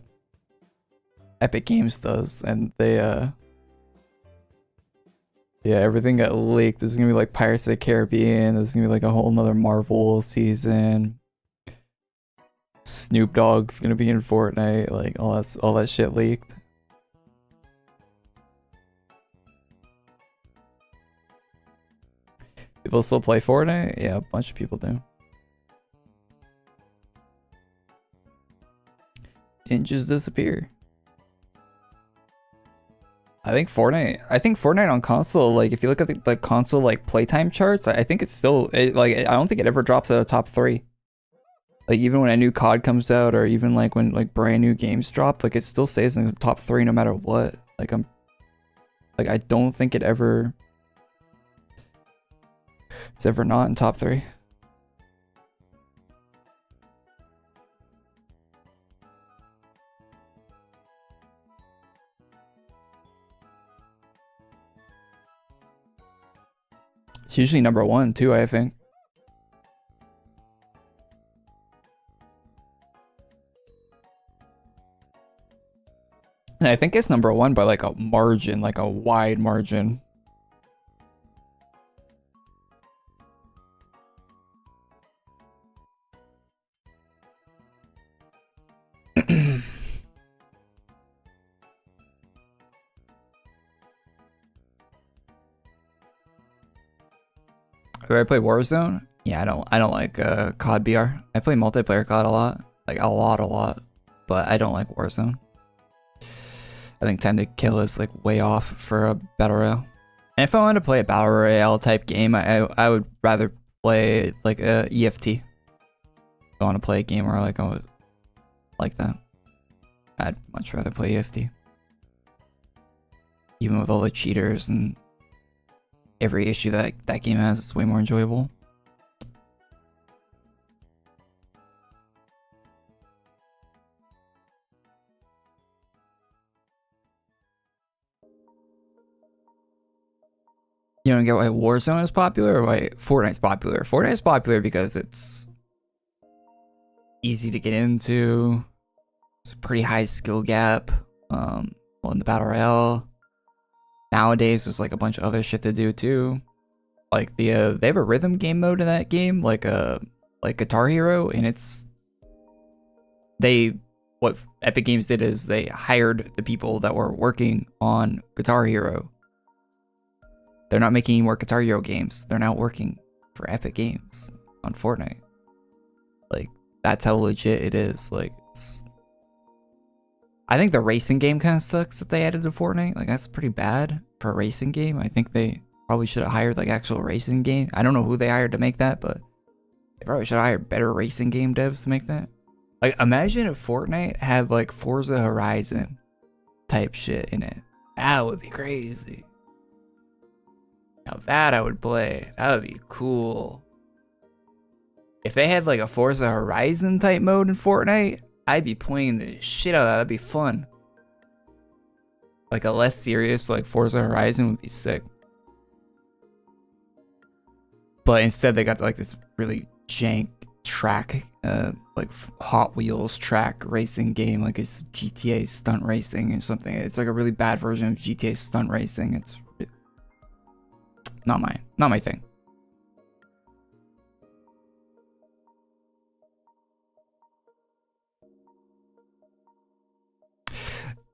Epic Games does, and they yeah, everything got leaked. There's gonna be like Pirates of the Caribbean. There's gonna be like a whole nother Marvel season. Snoop Dogg's gonna be in Fortnite. Like all that shit leaked. People still play Fortnite? Yeah, a bunch of people do. Didn't just disappear. I think Fortnite on console, like if you look at the console like playtime charts, I think it's still like I don't think it ever drops out of top 3. Like even when a new COD comes out, or even like when like brand new games drop, like it still stays in the top 3 no matter what. Like I don't think it's ever not in top 3. It's usually number 1 too, I think. And I think it's number 1 by like a margin, like a wide margin. Do I play Warzone? Yeah, I don't like COD BR. I play multiplayer COD a lot. Like a lot. But I don't like Warzone. I think time to kill is like way off for a battle royale. And if I wanted to play a battle royale type game, I would rather play like a EFT. I want to play a game where like I like that. I'd much rather play EFT. Even with all the cheaters and every issue that game has, it's way more enjoyable. You don't get why Warzone is popular or why Fortnite's popular? Fortnite's popular because it's easy to get into. It's a pretty high skill gap. Well, in the battle royale nowadays, there's like a bunch of other shit to do too. Like they have a rhythm game mode in that game, like Guitar Hero, and what Epic Games did is they hired the people that were working on Guitar Hero. They're not making any more Guitar Hero games. They're now working for Epic Games on Fortnite. Like, that's how legit it is. Like, I think the racing game kind of sucks that they added to Fortnite. Like, that's pretty bad for a racing game. I think they probably should have hired, like, actual racing game. I don't know who they hired to make that, but they probably should have hired better racing game devs to make that. Like, imagine if Fortnite had, like, Forza Horizon type shit in it. That would be crazy. Now that I would play. That would be cool. If they had like a Forza Horizon type mode in Fortnite, I'd be playing the shit out of that. That'd be fun. Like a less serious like Forza Horizon would be sick. But instead they got like this really jank track, like Hot Wheels track racing game. Like it's GTA stunt racing or something. It's like a really bad version of GTA stunt racing. It's not my thing.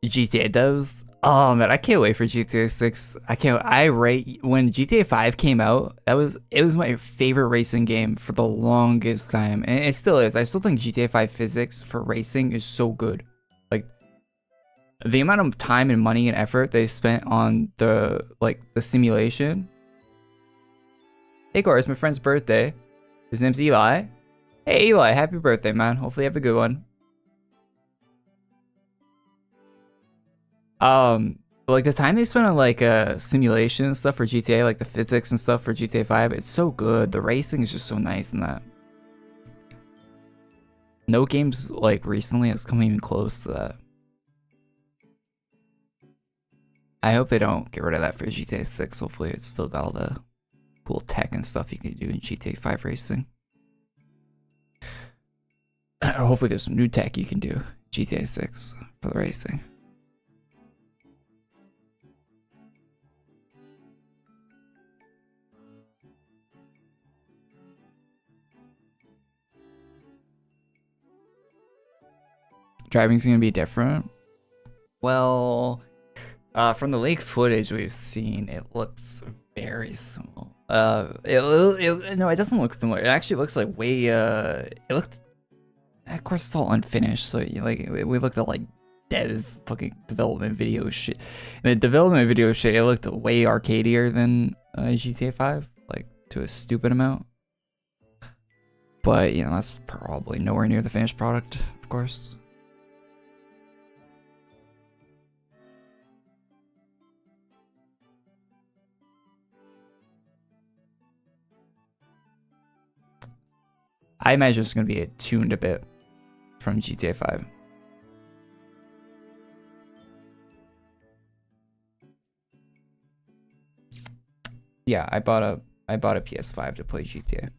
GTA does. Oh man, I can't wait for GTA 6. I can't. I rate when GTA 5 came out. It was my favorite racing game for the longest time, and it still is. I still think GTA 5 physics for racing is so good. Like the amount of time and money and effort they spent on the simulation. Hey, Korey, it's my friend's birthday. His name's Eli. Hey, Eli, happy birthday, man. Hopefully you have a good one. Like the time they spent on like simulation and stuff for GTA, like the physics and stuff for GTA 5, it's so good. The racing is just so nice in that. No games like recently has come even close to that. I hope they don't get rid of that for GTA 6. Hopefully it's still got all the cool tech and stuff you can do in GTA 5 racing. Or hopefully there's some new tech you can do GTA 6 for the racing. Driving's gonna be different. Well, from the leak footage we've seen, it looks very similar. No, it doesn't look similar. It actually looks like way. It looked. Of course, it's all unfinished. So like we looked at like dev fucking development video shit. And the development video shit, it looked way arcadier than GTA 5, like to a stupid amount. But you know, that's probably nowhere near the finished product, of course. I imagine it's going to be tuned a bit from GTA 5. Yeah, I bought a PS5 to play GTA.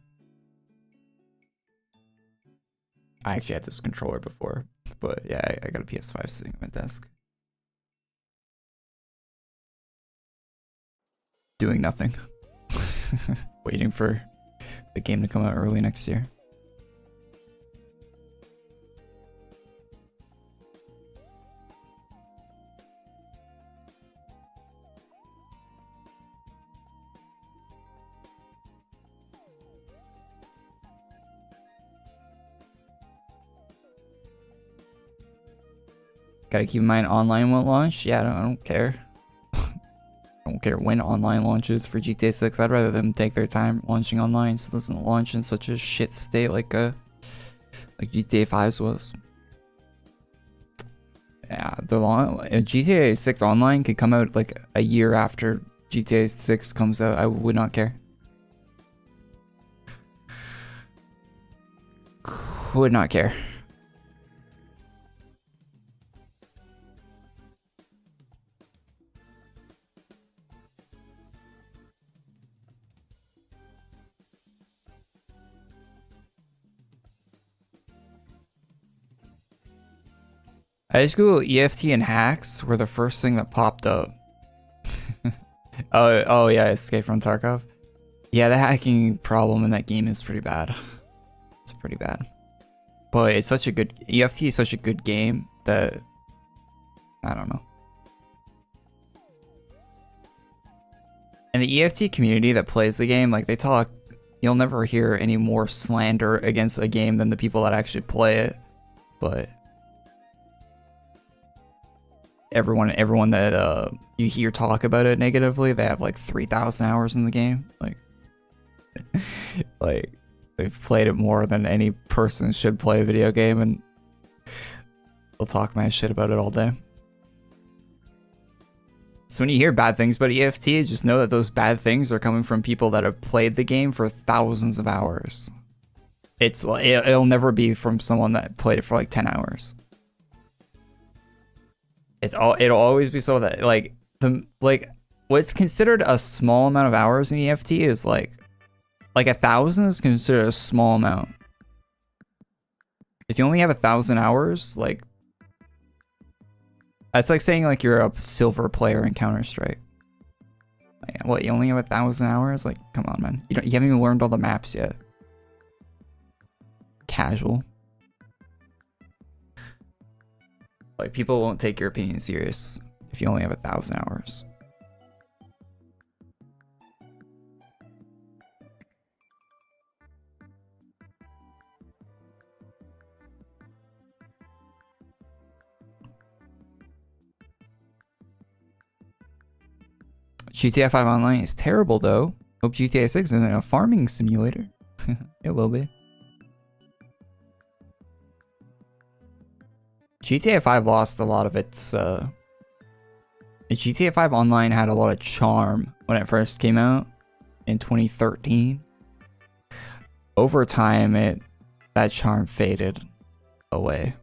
I actually had this controller before, but yeah, I got a PS5 sitting on my desk. Doing nothing. Waiting for the game to come out early next year. Gotta keep in mind online won't launch. Yeah, I don't care. I don't care when online launches for GTA 6. I'd rather them take their time launching online so it doesn't launch in such a shit state like GTA 5's was. Yeah, GTA 6 online could come out like a year after GTA 6 comes out. I would not care. Would not care. I just Googled EFT and hacks were the first thing that popped up. oh yeah, Escape from Tarkov. Yeah, the hacking problem in that game is pretty bad. It's pretty bad. But it's such a good EFT is such a good game that I don't know. And the EFT community that plays the game, like they talk, you'll never hear any more slander against a game than the people that actually play it. But everyone that you hear talk about it negatively, they have like 3,000 hours in the game. Like they've played it more than any person should play a video game, and they'll talk my shit about it all day. So when you hear bad things about EFT, just know that those bad things are coming from people that have played the game for thousands of hours. It'll never be from someone that played it for like 10 hours. It'll always be so that what's considered a small amount of hours in EFT is like 1,000 is considered a small amount. If you only have 1,000 hours, like that's like saying like you're a silver player in Counter-Strike. What, you only have 1,000 hours? Like, come on, man. You haven't even learned all the maps yet. Casual. Like, people won't take your opinion serious if you only have 1,000 hours. GTA 5 Online is terrible, though. Hope GTA 6 isn't a farming simulator. It will be. GTA 5 lost a lot of its... GTA 5 Online had a lot of charm when it first came out in 2013. Over time, that charm faded away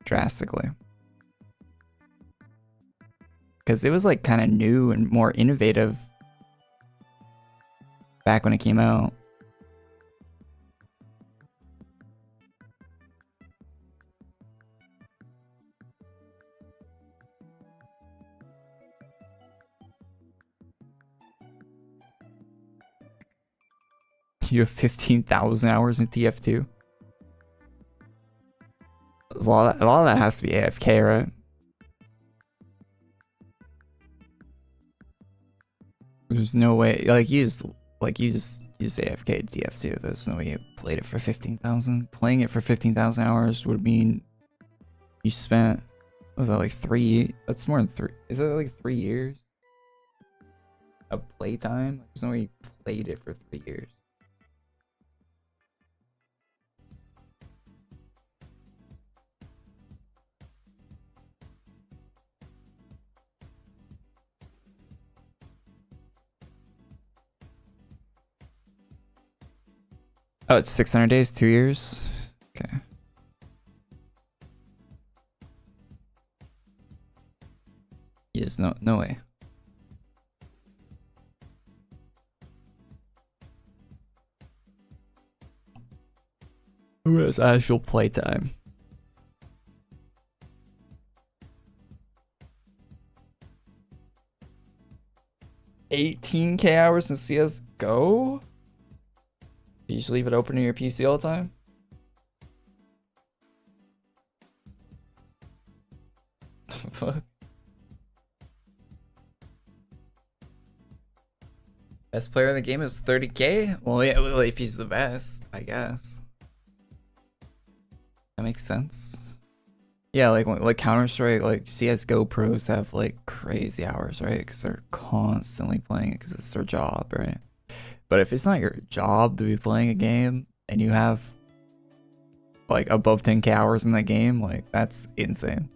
drastically. Because it was like kind of new and more innovative back when it came out. You have 15,000 hours in TF2. A lot of that has to be AFK, right? There's no way, like you just use AFK to TF2. There's no way you played it for 15,000. Playing it for 15,000 hours would mean you spent, was that like 3? That's more than 3. Is that like 3 years of playtime? There's no way you played it for 3 years. Oh, it's 600 days, 2 years. Okay. Yes, no way. Who has actual playtime? $18K hours in CS:GO? You just leave it open in your PC all the time? Fuck. Best player in the game is 30K? Well, yeah, well, if he's the best, I guess. That makes sense. Yeah, like Counter-Strike, like CS:GO pros have like crazy hours, right? Because they're constantly playing it because it's their job, right? But if it's not your job to be playing a game and you have like above 10K hours in that game, like that's insane.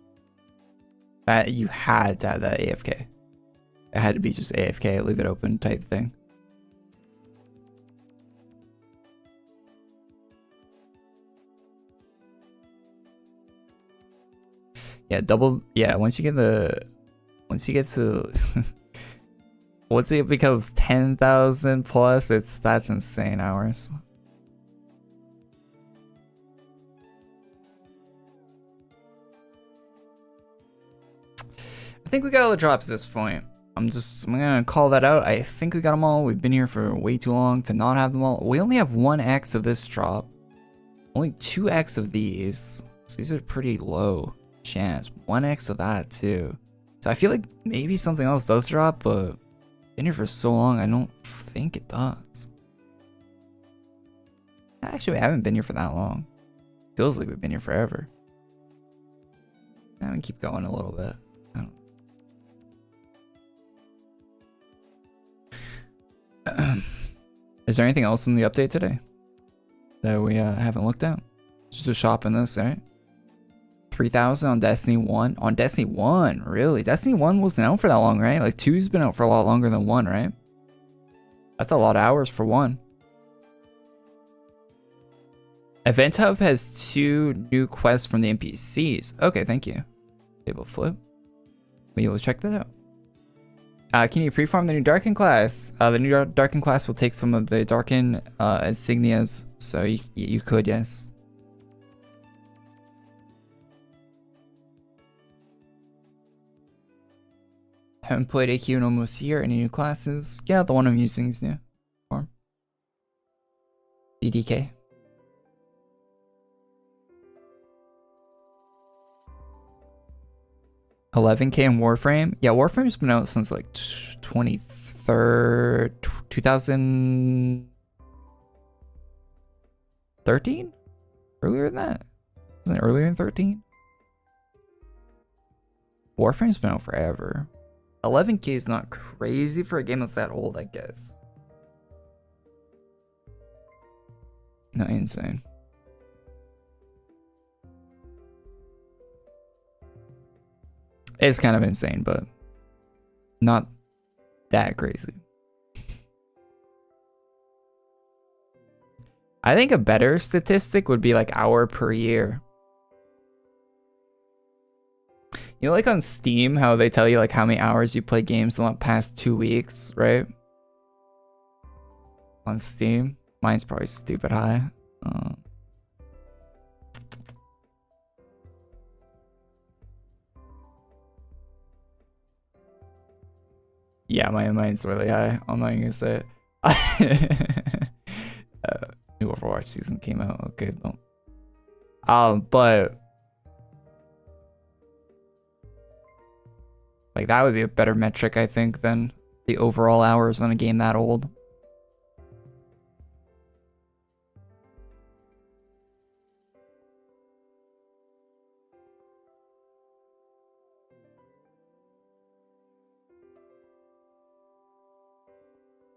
That you had to have that AFK. It had to be just AFK, leave it open type thing. Yeah, once you get to once it becomes 10,000 plus, that's insane hours. I think we got all the drops at this point. I'm gonna call that out. I think we got them all. We've been here for way too long to not have them all. We only have 1x of this drop. Only 2x of these. So these are pretty low chance. 1x of that too. So I feel like maybe something else does drop, but been here for so long, I don't think it does. Actually, we haven't been here for that long. Feels like we've been here forever. I'm gonna keep going a little bit. Is there anything else in the update today that we haven't looked at? Just a shop in this, right? 3,000 on Destiny 1. On Destiny 1, really? Destiny 1 wasn't out for that long, right? Like 2's been out for a lot longer than 1, right? That's a lot of hours for 1. Event Hub has 2 new quests from the NPCs. Okay, thank you. Table flip. We will check that out. Can you pre-farm the new Darken class? The new Darken class will take some of the Darken insignias, so you could, yes. Haven't played AQ in almost a year. Any new classes? Yeah, the one I'm using is new. Form. BDK. 11K in Warframe. Yeah, Warframe's been out since like 23rd, 2013? Earlier than that? Wasn't it earlier than 13? Warframe's been out forever. 11K is not crazy for a game that's that old, I guess. Not insane. It's kind of insane, but not that crazy. I think a better statistic would be like hour per year. You know, like on Steam, how they tell you like how many hours you play games in the past 2 weeks, right? On Steam, mine's probably stupid high. Yeah, mine's really high. I'm not gonna say it. New Overwatch season came out. Okay, don't. But like that would be a better metric, I think, than the overall hours on a game that old.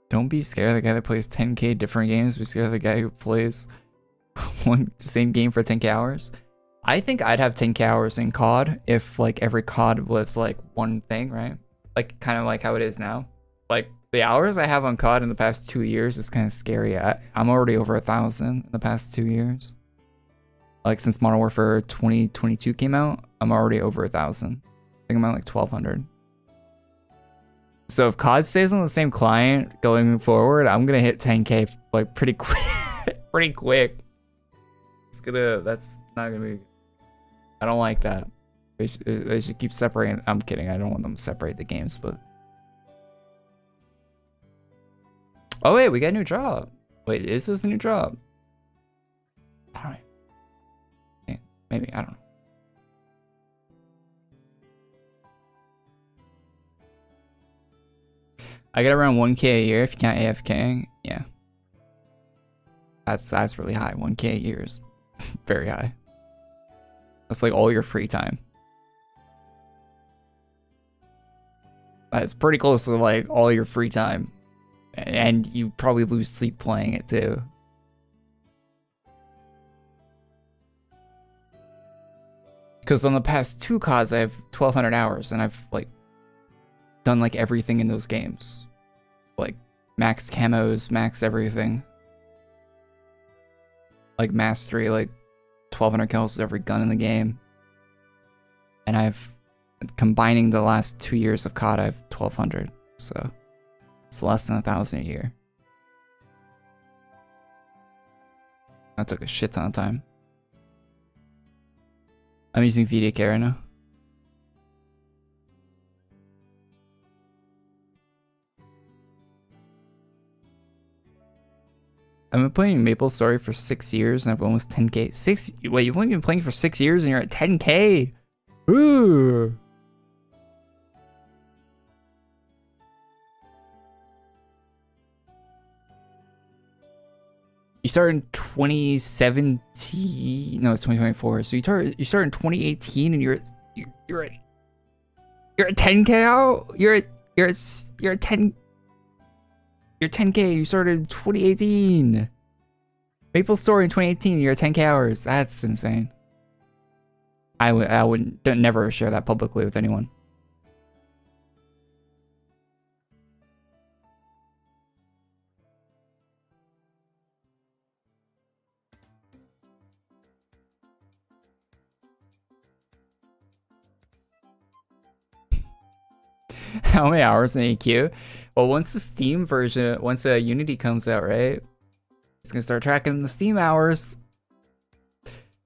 Don't be scared of the guy that plays 10K different games. Be scared of the guy who plays same game for 10K hours. I think I'd have 10K hours in COD if like every COD was like one thing, right? Like kind of like how it is now. Like the hours I have on COD in the past 2 years is kind of scary. I'm already over 1,000 in the past 2 years. Like since Modern Warfare 2022 came out, I'm already over 1,000. I think I'm at like 1,200. So if COD stays on the same client going forward, I'm gonna hit 10K like pretty quick. Pretty quick. That's not gonna be. I don't like that. They should keep separating. I'm kidding. I don't want them to separate the games, but. Oh wait, we got a new job. Wait, is this a new job? I don't know. Maybe, I don't know. I get around 1K a year if you count AFKing. Yeah. That's really high. 1K a year is very high. That's like all your free time. That's pretty close to like all your free time. And you probably lose sleep playing it too. Because on the past 2 CODs, I have 1,200 hours and I've like done like everything in those games. Like max camos, max everything. Like mastery, like 1,200 kills with every gun in the game. And I've, combining the last 2 years of COD, I have 1,200. So it's less than 1,000 a year. That took a shit ton of time. I'm using VDK right now. I've been playing MapleStory for 6 years and I've almost 10K. Wait, you've only been playing for 6 years and you're at 10K? Ooh. You started in 2017. No, it's 2024. So you started in 2018 and you're at 10K out? You're at 10. You're 10K. You started in 2018. MapleStory in 2018. You're at 10K hours. That's insane. I would never share that publicly with anyone. How many hours in AQ? Well, once the Steam version, once Unity comes out, right? It's gonna start tracking the Steam hours.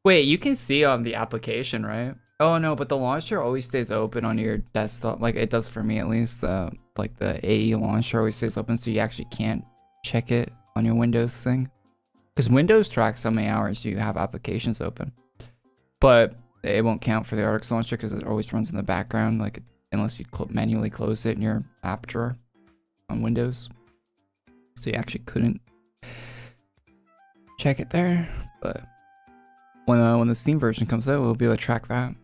Wait, you can see on the application, right? Oh no, but the launcher always stays open on your desktop. Like it does for me at least. Like the AE launcher always stays open, so you actually can't check it on your Windows thing. Because Windows tracks how many hours you have applications open. But it won't count for the Artix launcher because it always runs in the background, like unless you manually close it in your app drawer on Windows. So you actually couldn't check it there. But when the Steam version comes out, we'll be able to track that.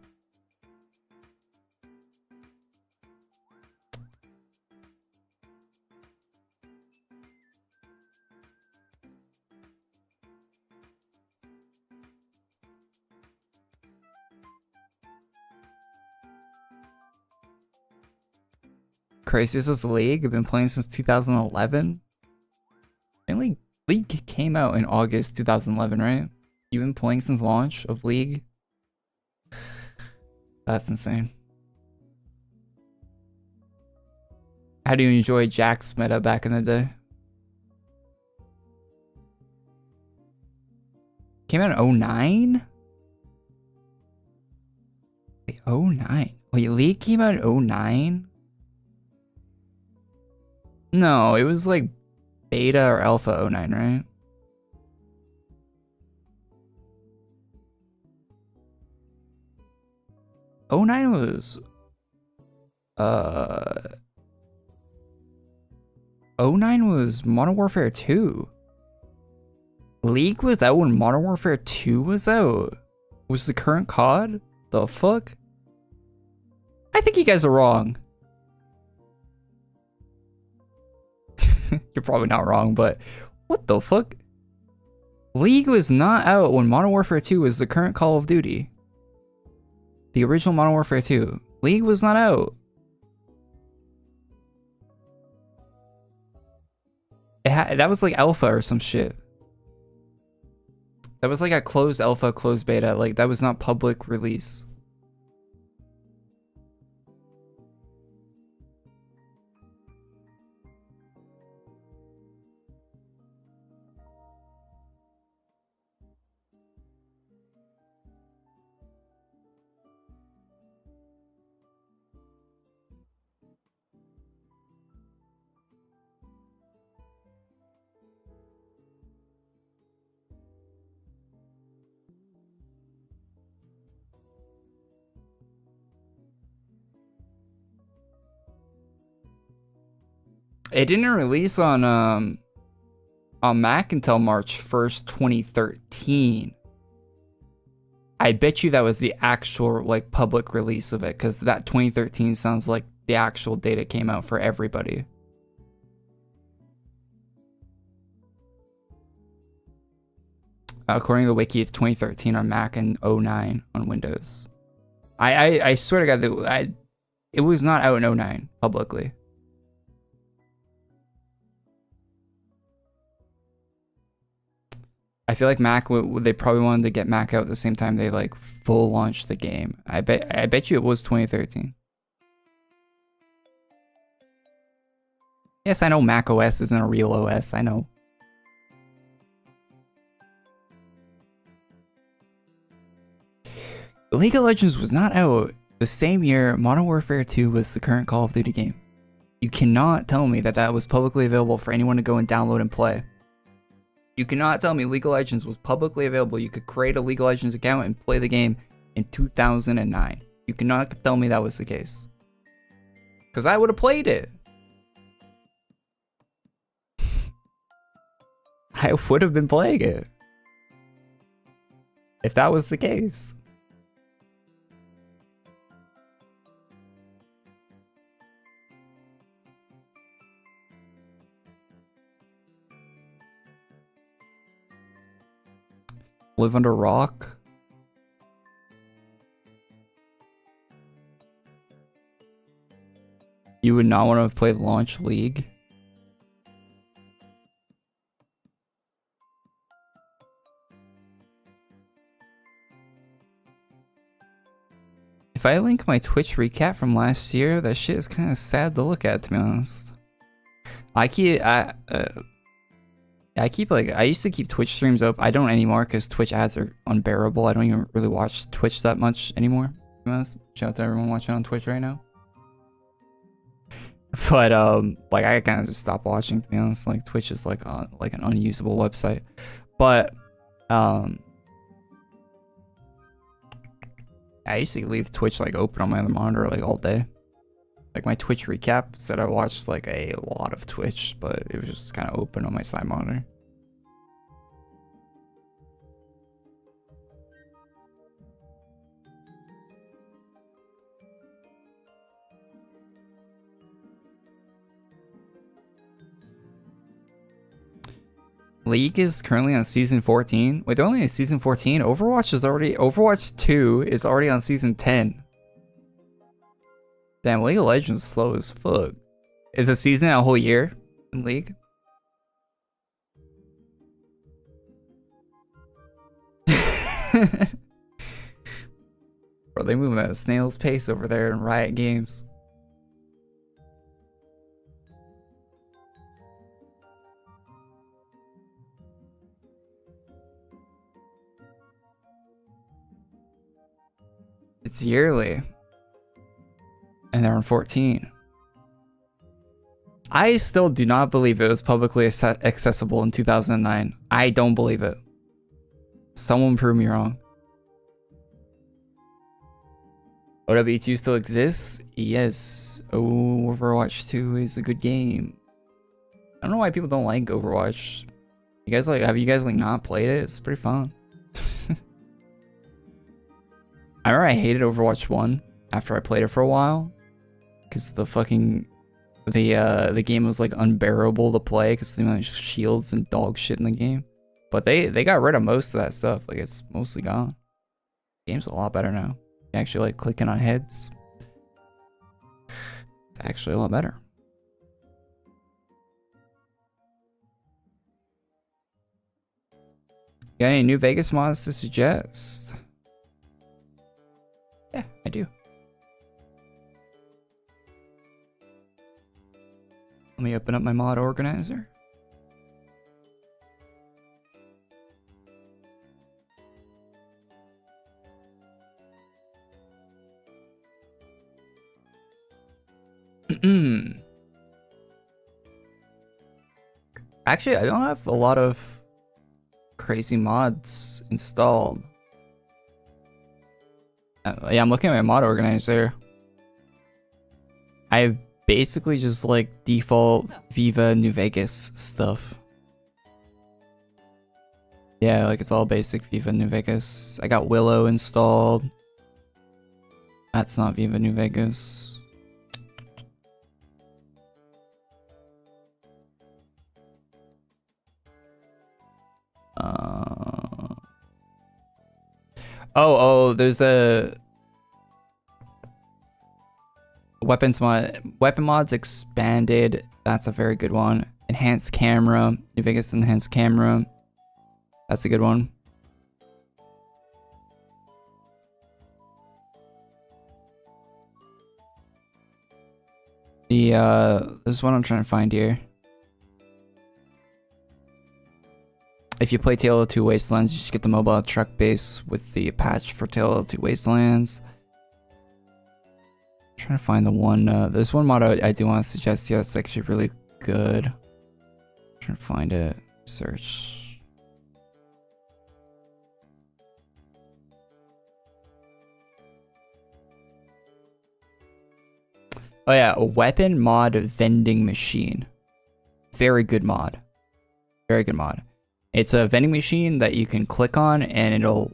Crisis League, I've been playing since 2011. And League came out in August 2011, right? You've been playing since launch of League? That's insane. How do you enjoy Jack's meta back in the day? Came out in 09? Wait, 09? Wait, League came out in 09? No, it was like beta or alpha 09, right? '09 was '09 was Modern Warfare 2. League was out when Modern Warfare 2 was out. Was the current COD? The fuck? I think you guys are wrong. You're probably not wrong, but what the fuck? League was not out when Modern Warfare 2 was the current Call of Duty. The original Modern Warfare 2. League was not out. That was like alpha or some shit. That was like a closed alpha, closed beta. Like, that was not public release. It didn't release on Mac until March 1st, 2013. I bet you that was the actual like public release of it, because that 2013 sounds like the actual date it came out for everybody. According to the wiki, it's 2013 on Mac and 09 on Windows. I swear to God that it was not out in 09 publicly. I feel like Mac, they probably wanted to get Mac out at the same time they like full launched the game. I bet you it was 2013. Yes, I know Mac OS isn't a real OS, I know. League of Legends was not out the same year Modern Warfare 2 was the current Call of Duty game. You cannot tell me that that was publicly available for anyone to go and download and play. You cannot tell me League of Legends was publicly available. You could create a League of Legends account and play the game in 2009. You cannot tell me that was the case. Because I would have played it. I would have been playing it. If that was the case. Live under a rock? You would not want to have played Launch League? If I link my Twitch recap from last year, that shit is kind of sad to look at, to be honest. I used to keep Twitch streams up. I don't anymore because Twitch ads are unbearable. I don't even really watch Twitch that much anymore, to be honest. Shout out to everyone watching on Twitch right now. But like I kind of just stopped watching, to be honest. Like Twitch is like an unusable website. But I used to leave Twitch like open on my other monitor like all day. Like my Twitch recap said I watched like a lot of Twitch, but it was just kind of open on my side monitor. League is currently on season 14. Wait, they're only on season 14? Overwatch 2 is already on season 10. Damn, League of Legends is slow as fuck. Is a season a whole year in League? Bro, they moving at a snail's pace over there in Riot Games. It's yearly. And they're on 14. I still do not believe it was publicly accessible in 2009. I don't believe it. Someone prove me wrong. OW2 still exists? Yes. Overwatch 2 is a good game. I don't know why people don't like Overwatch. You guys like, have you guys like not played it? It's pretty fun. I remember I hated Overwatch 1 after I played it for a while. Cause the fucking the game was like unbearable to play because the amount of shields and dog shit in the game. But they got rid of most of that stuff. Like it's mostly gone. The game's a lot better now. You actually like clicking on heads. It's actually a lot better. Got any new Vegas mods to suggest? Yeah, I do. Let me open up my mod organizer. Actually, I don't have a lot of crazy mods installed. Yeah, I'm looking at my mod organizer. I have basically just like default Viva New Vegas stuff. Yeah, like it's all basic Viva New Vegas. I got Willow installed. That's not Viva New Vegas. There's a weapons mod. Weapon mods expanded. That's a very good one. Enhanced camera. New Vegas enhanced camera. That's a good one. There's one I'm trying to find here. If you play TLO2 Wastelands, you should get the mobile truck base with the patch for TLO2 Wastelands. I'm trying to find the one. There's one mod I do want to suggest here. It's actually really good. I'm trying to find it. Search. Oh yeah, a weapon mod vending machine. Very good mod. Very good mod. It's a vending machine that you can click on and it'll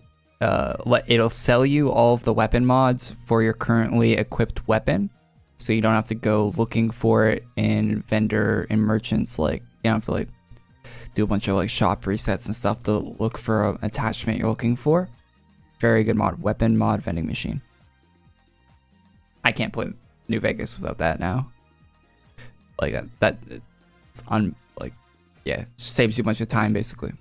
sell you all of the weapon mods for your currently equipped weapon. So you don't have to go looking for it in vendor and merchants. Like you don't have to like do a bunch of like shop resets and stuff to look for an attachment you're looking for. Very good mod. Weapon mod vending machine. I can't play New Vegas without that now. Like that it's yeah, it saves you a bunch of time basically.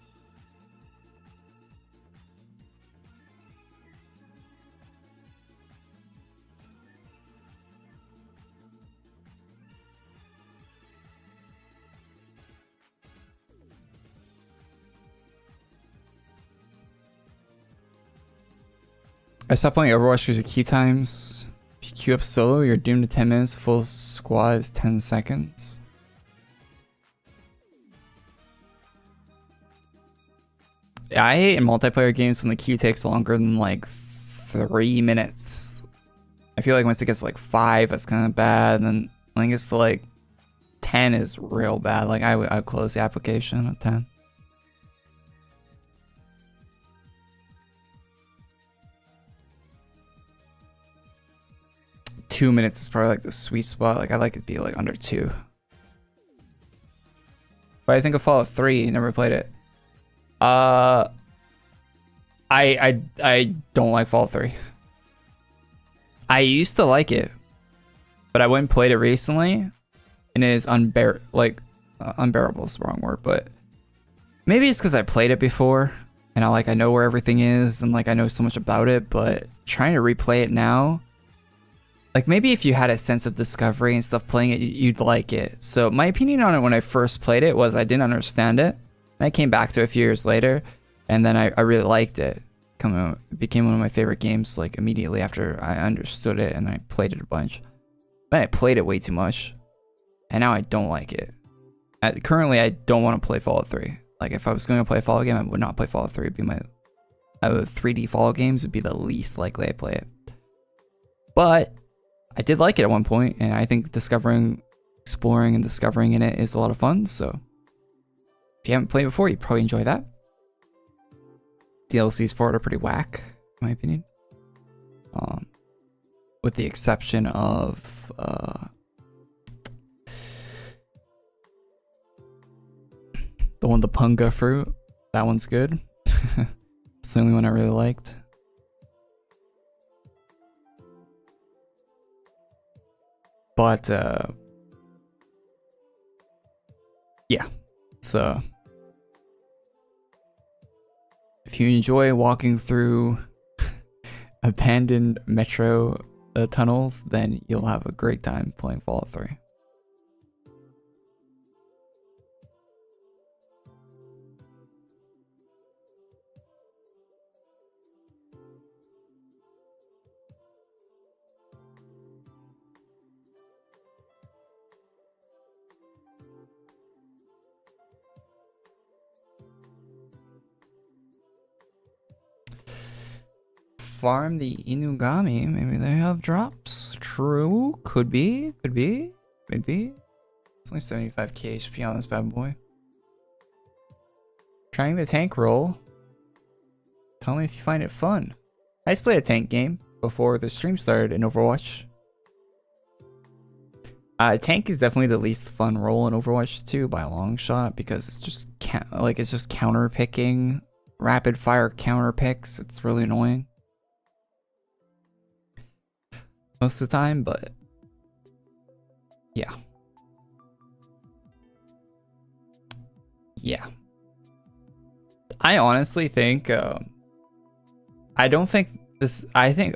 I stopped playing Overwatch because of queue times. If you queue up solo, you're doomed to 10 minutes. Full squad is 10 seconds. Yeah, I hate in multiplayer games when the queue takes longer than like 3 minutes. I feel like once it gets to like 5, it's kind of bad. And then when it gets to like 10 is real bad. Like I would close the application at 10. Two minutes is probably like the sweet spot. Like I like it to be like under 2. But I think of Fallout 3, never played it. I don't like Fallout 3. I used to like it, but I went and played it recently, and it is unbearable is the wrong word, but maybe it's because I played it before, and I know where everything is, and like I know so much about it, but trying to replay it now, like maybe if you had a sense of discovery and stuff playing it, you'd like it. So my opinion on it when I first played it was I didn't understand it. And I came back to it a few years later, and then I really liked it. It became one of my favorite games like immediately after I understood it, and I played it a bunch. Then I played it way too much, and now I don't like it. Currently, I don't want to play Fallout 3. Like if I was going to play a Fallout game, I would not play Fallout 3. It'd be my 3D Fallout games would be the least likely I play it. But I did like it at one point, and I think exploring and discovering in it is a lot of fun. So if you haven't played before, you'd probably enjoy that. DLCs for it are pretty whack, in my opinion. With the exception of the punga fruit. That one's good. It's the only one I really liked. But yeah, so if you enjoy walking through abandoned metro tunnels, then you'll have a great time playing Fallout 3. Farm the Inugami. Maybe they have drops. True. Could be. Maybe. It's only 75k HP on this bad boy. Trying the tank role. Tell me if you find it fun. I just played a tank game before the stream started in Overwatch. Tank is definitely the least fun role in Overwatch 2 by a long shot, because it's just counter picking, rapid fire counter picks. It's really annoying most of the time, but yeah. I honestly think I think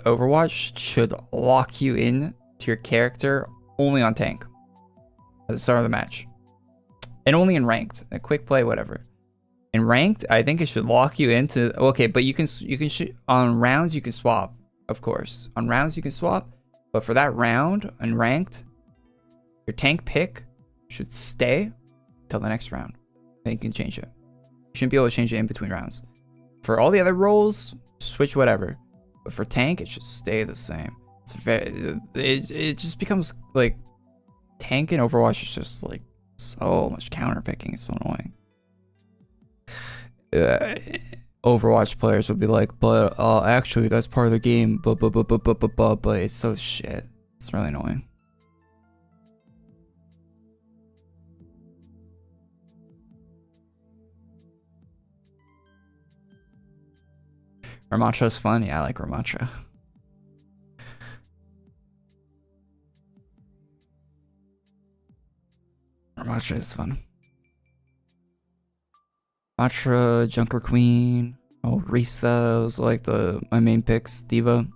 Overwatch should lock you in to your character only on tank at the start of the match, and only in ranked, a quick play, whatever. In ranked, I think it should lock you into, okay, but you can on rounds you can swap, of course. On rounds you can swap, but for that round in ranked, your tank pick should stay till the next round. Then you can change it. You shouldn't be able to change it in between rounds. For all the other roles, switch whatever. But for tank, it should stay the same. It just becomes like tank in Overwatch is just like so much counter picking. It's so annoying. Overwatch players will be like, but actually that's part of the game. But it's so shit. It's really annoying. Ramattra's fun. Yeah, I like Ramatra. Ramatra is fun. Ramatra, Junker Queen. Oh, Risa. Those are like my main picks. Diva.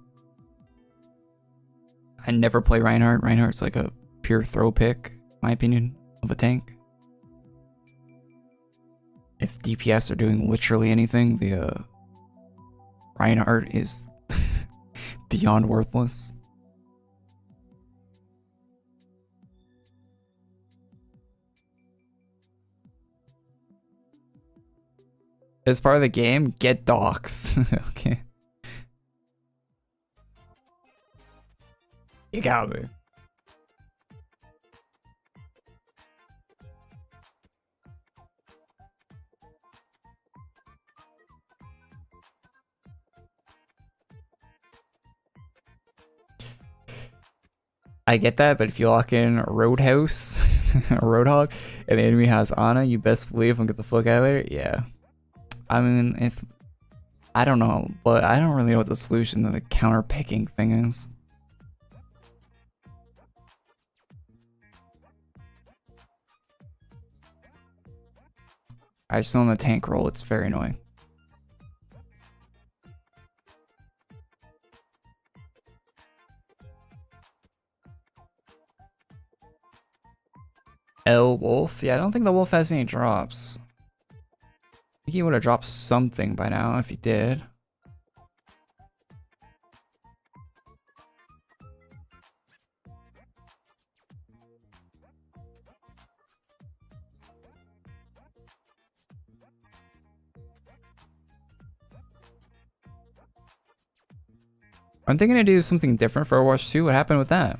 I never play Reinhardt. Reinhardt's like a pure throw pick, in my opinion, of a tank. If DPS are doing literally anything, the Reinhardt is beyond worthless. As part of the game, get docs. Okay. You got me. I get that, but if you lock in a Roadhouse, a Roadhog, and the enemy has Ana, you best believe I'm get the fuck out of there. Yeah. I mean, I don't know, but I don't really know what the solution to the counter picking thing is. I just on the tank roll, it's very annoying. L Wolf? Yeah, I don't think the Wolf has any drops. I think he would have dropped something by now if he did. Aren't they gonna do something different for Overwatch 2? What happened with that?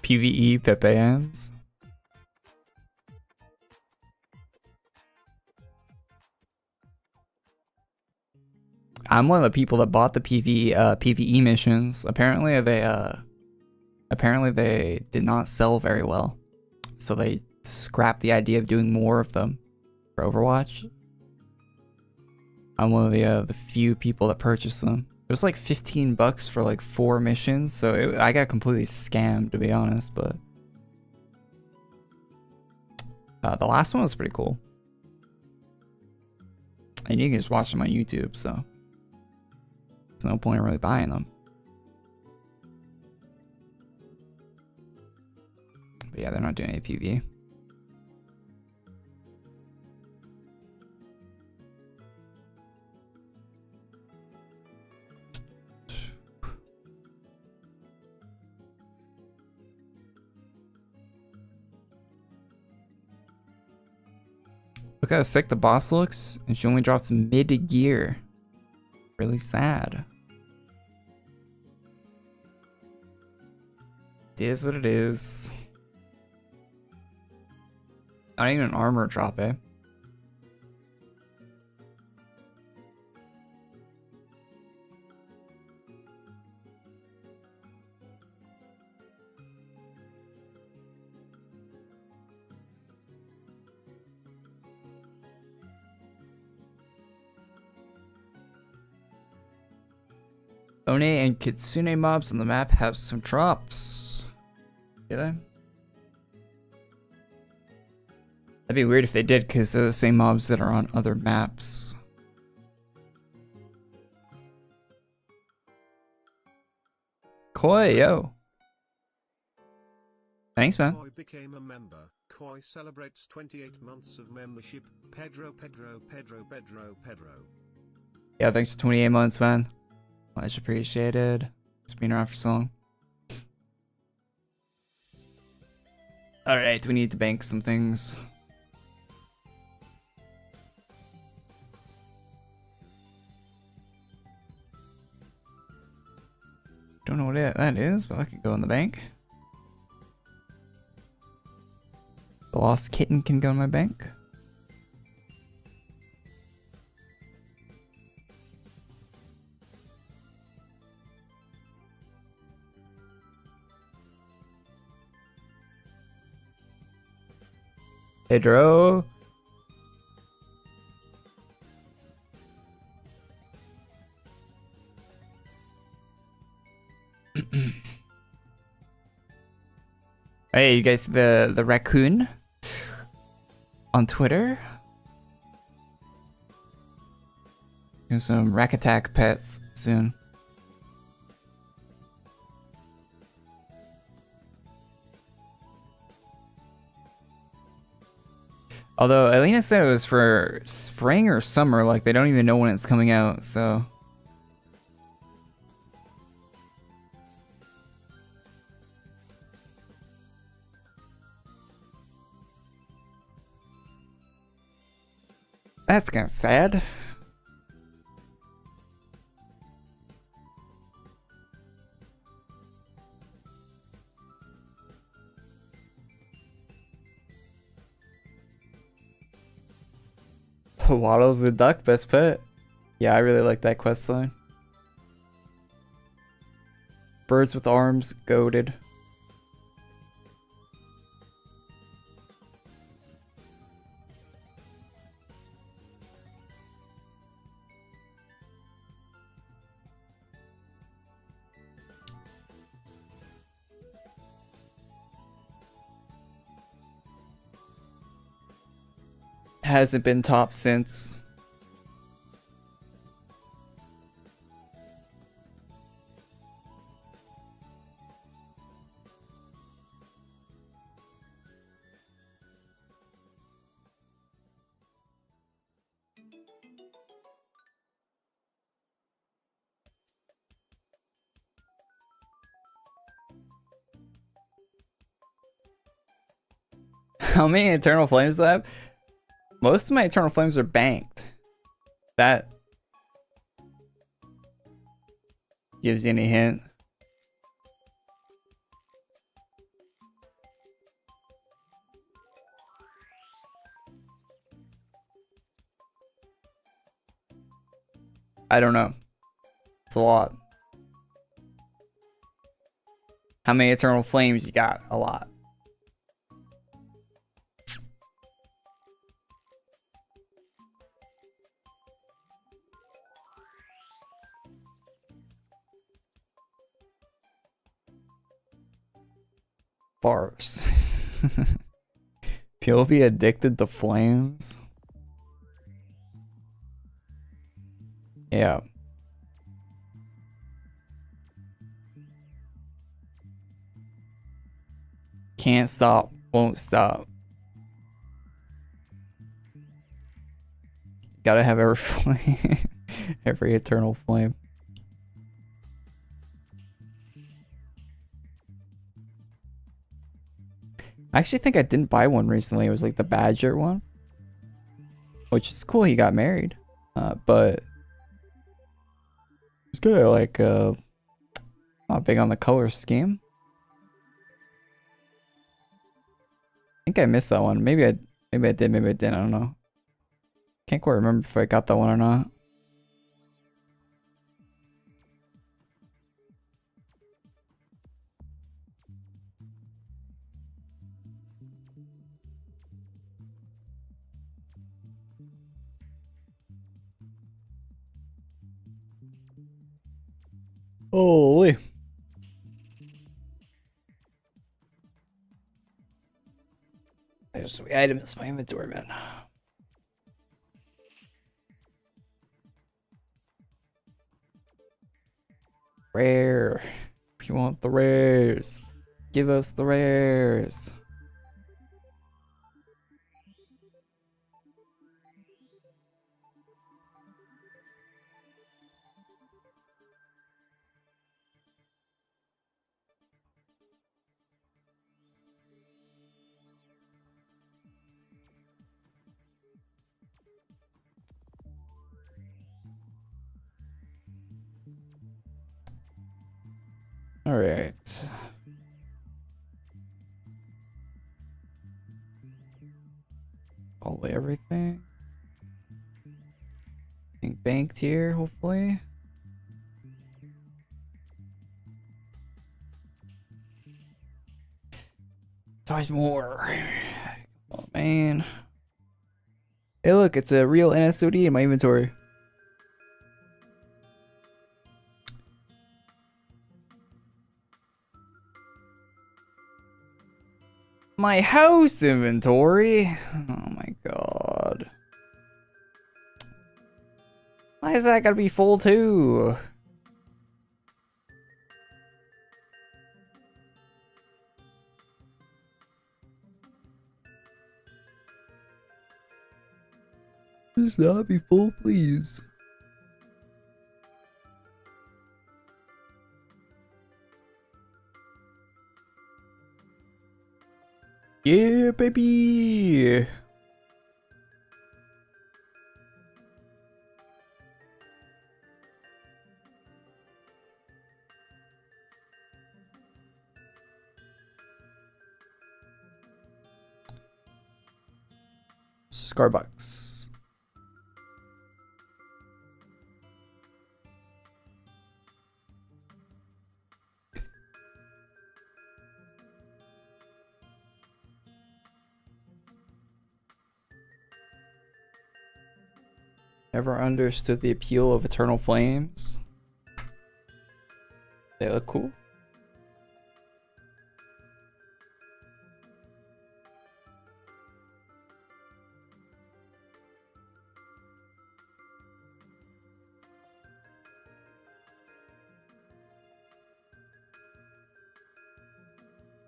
PvE Pepe hands. I'm one of the people that bought the PvE missions. Apparently they did not sell very well, so they scrapped the idea of doing more of them for Overwatch. I'm one of the few people that purchased them. It was like 15 bucks for like 4 missions, so I got completely scammed, to be honest. But the last one was pretty cool, and you can just watch them on YouTube, so there's no point in really buying them. But yeah, they're not doing any PvE. Look how sick the boss looks, and she only drops mid-gear. Really sad. It is what it is. Not even an armor drop, eh? One and Kitsune mobs on the map have some drops. Do they? That'd be weird if they did, because they're the same mobs that are on other maps. Koi, yo. Thanks, man. Koi became a member. Koi celebrates 28 months of membership. Pedro. Yeah, thanks for 28 months, man. Much appreciated. It's been around for so long. Alright, we need to bank some things. Don't know what that is, but I could go in the bank. The lost kitten can go in my bank. Pedro. Hey, you guys see the raccoon on Twitter? There's some Rack Attack pets soon. Although Alina said it was for spring or summer, like they don't even know when it's coming out, so. That's kind of sad. Waddle's the duck, best pet. Yeah, I really like that quest line. Birds with arms, goated. Hasn't been top since. How many Eternal Flames do I have? Most of my Eternal Flames are banked. That gives you any hint. I don't know. It's a lot. How many Eternal Flames you got? A lot. Bars. People be addicted to flames. Yeah. Can't stop, won't stop. Gotta have every flame, every eternal flame. I actually think I didn't buy one recently. It was like the Badger one, which is cool. He got married, but it's good. Like, not big on the color scheme. I think I missed that one. Maybe I did. Maybe I didn't. I don't know. Can't quite remember if I got that one or not. Holy. There's some items in my inventory, man. Rare. If you want the rares, give us the rares. All right. All everything. Being banked here, hopefully. It's always more. Oh man. Hey, look, it's a real NSOD in my inventory. My house inventory. Oh my god. Why is that gotta be full too? Just not be full, please. Yeah, baby. Scarbucks. Never understood the appeal of Eternal Flames. They look cool.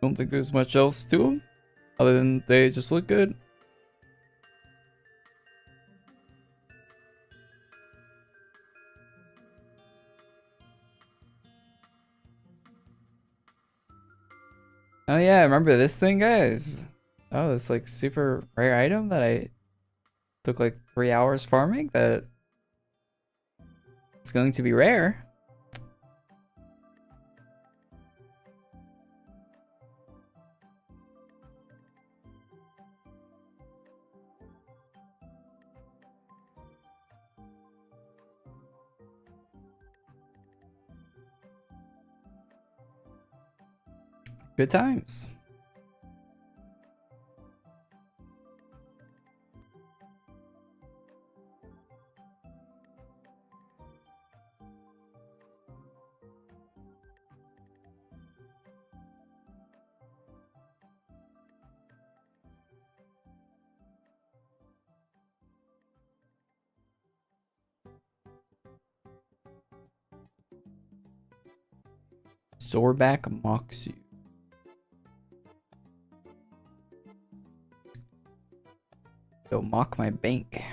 Don't think there's much else to them other than they just look good. Oh yeah, remember this thing, guys? Oh, this like super rare item that I took like 3 hours farming that it's going to be rare. Good times. Zorback mocks you. Go mock my bank.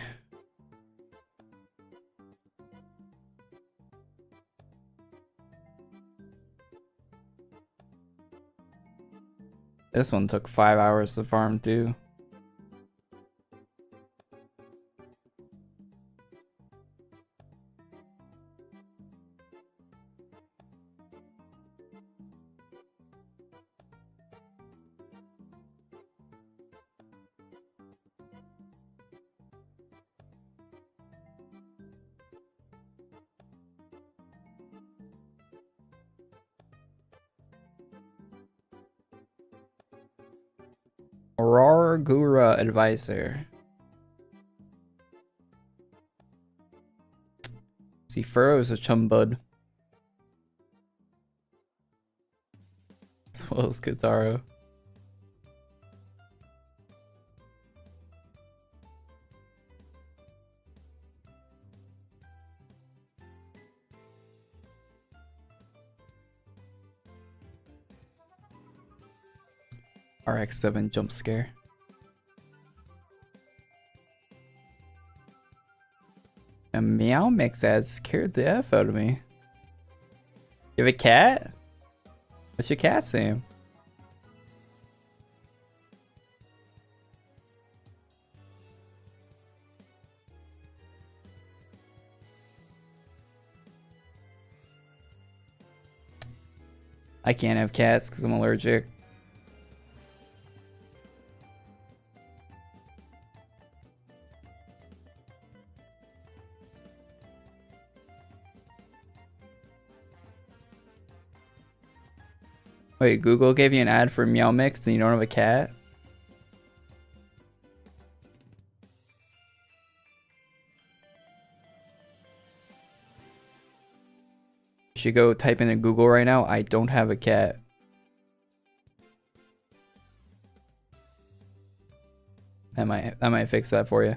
This one took 5 hours to farm too. Aurora Gura Advisor. See, Furrow's a chum bud. As well as Kataro. RX7 jump scare. A meow mix ad scared the F out of me. You have a cat? What's your cat's name? I can't have cats because I'm allergic. Wait, Google gave you an ad for Meow Mix and you don't have a cat? You should go type in Google right now. I don't have a cat. That might fix that for you.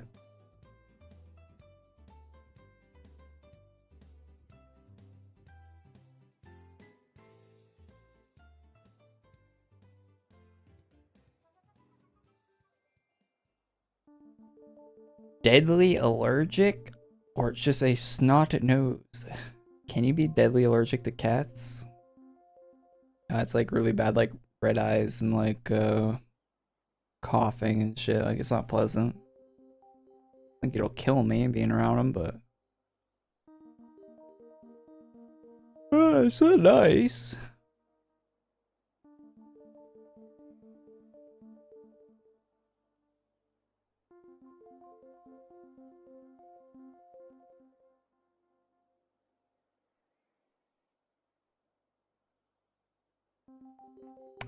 Deadly allergic, or it's just a snot nose? Can you be deadly allergic to cats? It's like really bad, like red eyes and like coughing and shit. Like it's not pleasant. I think it'll kill me being around them, but it's so nice.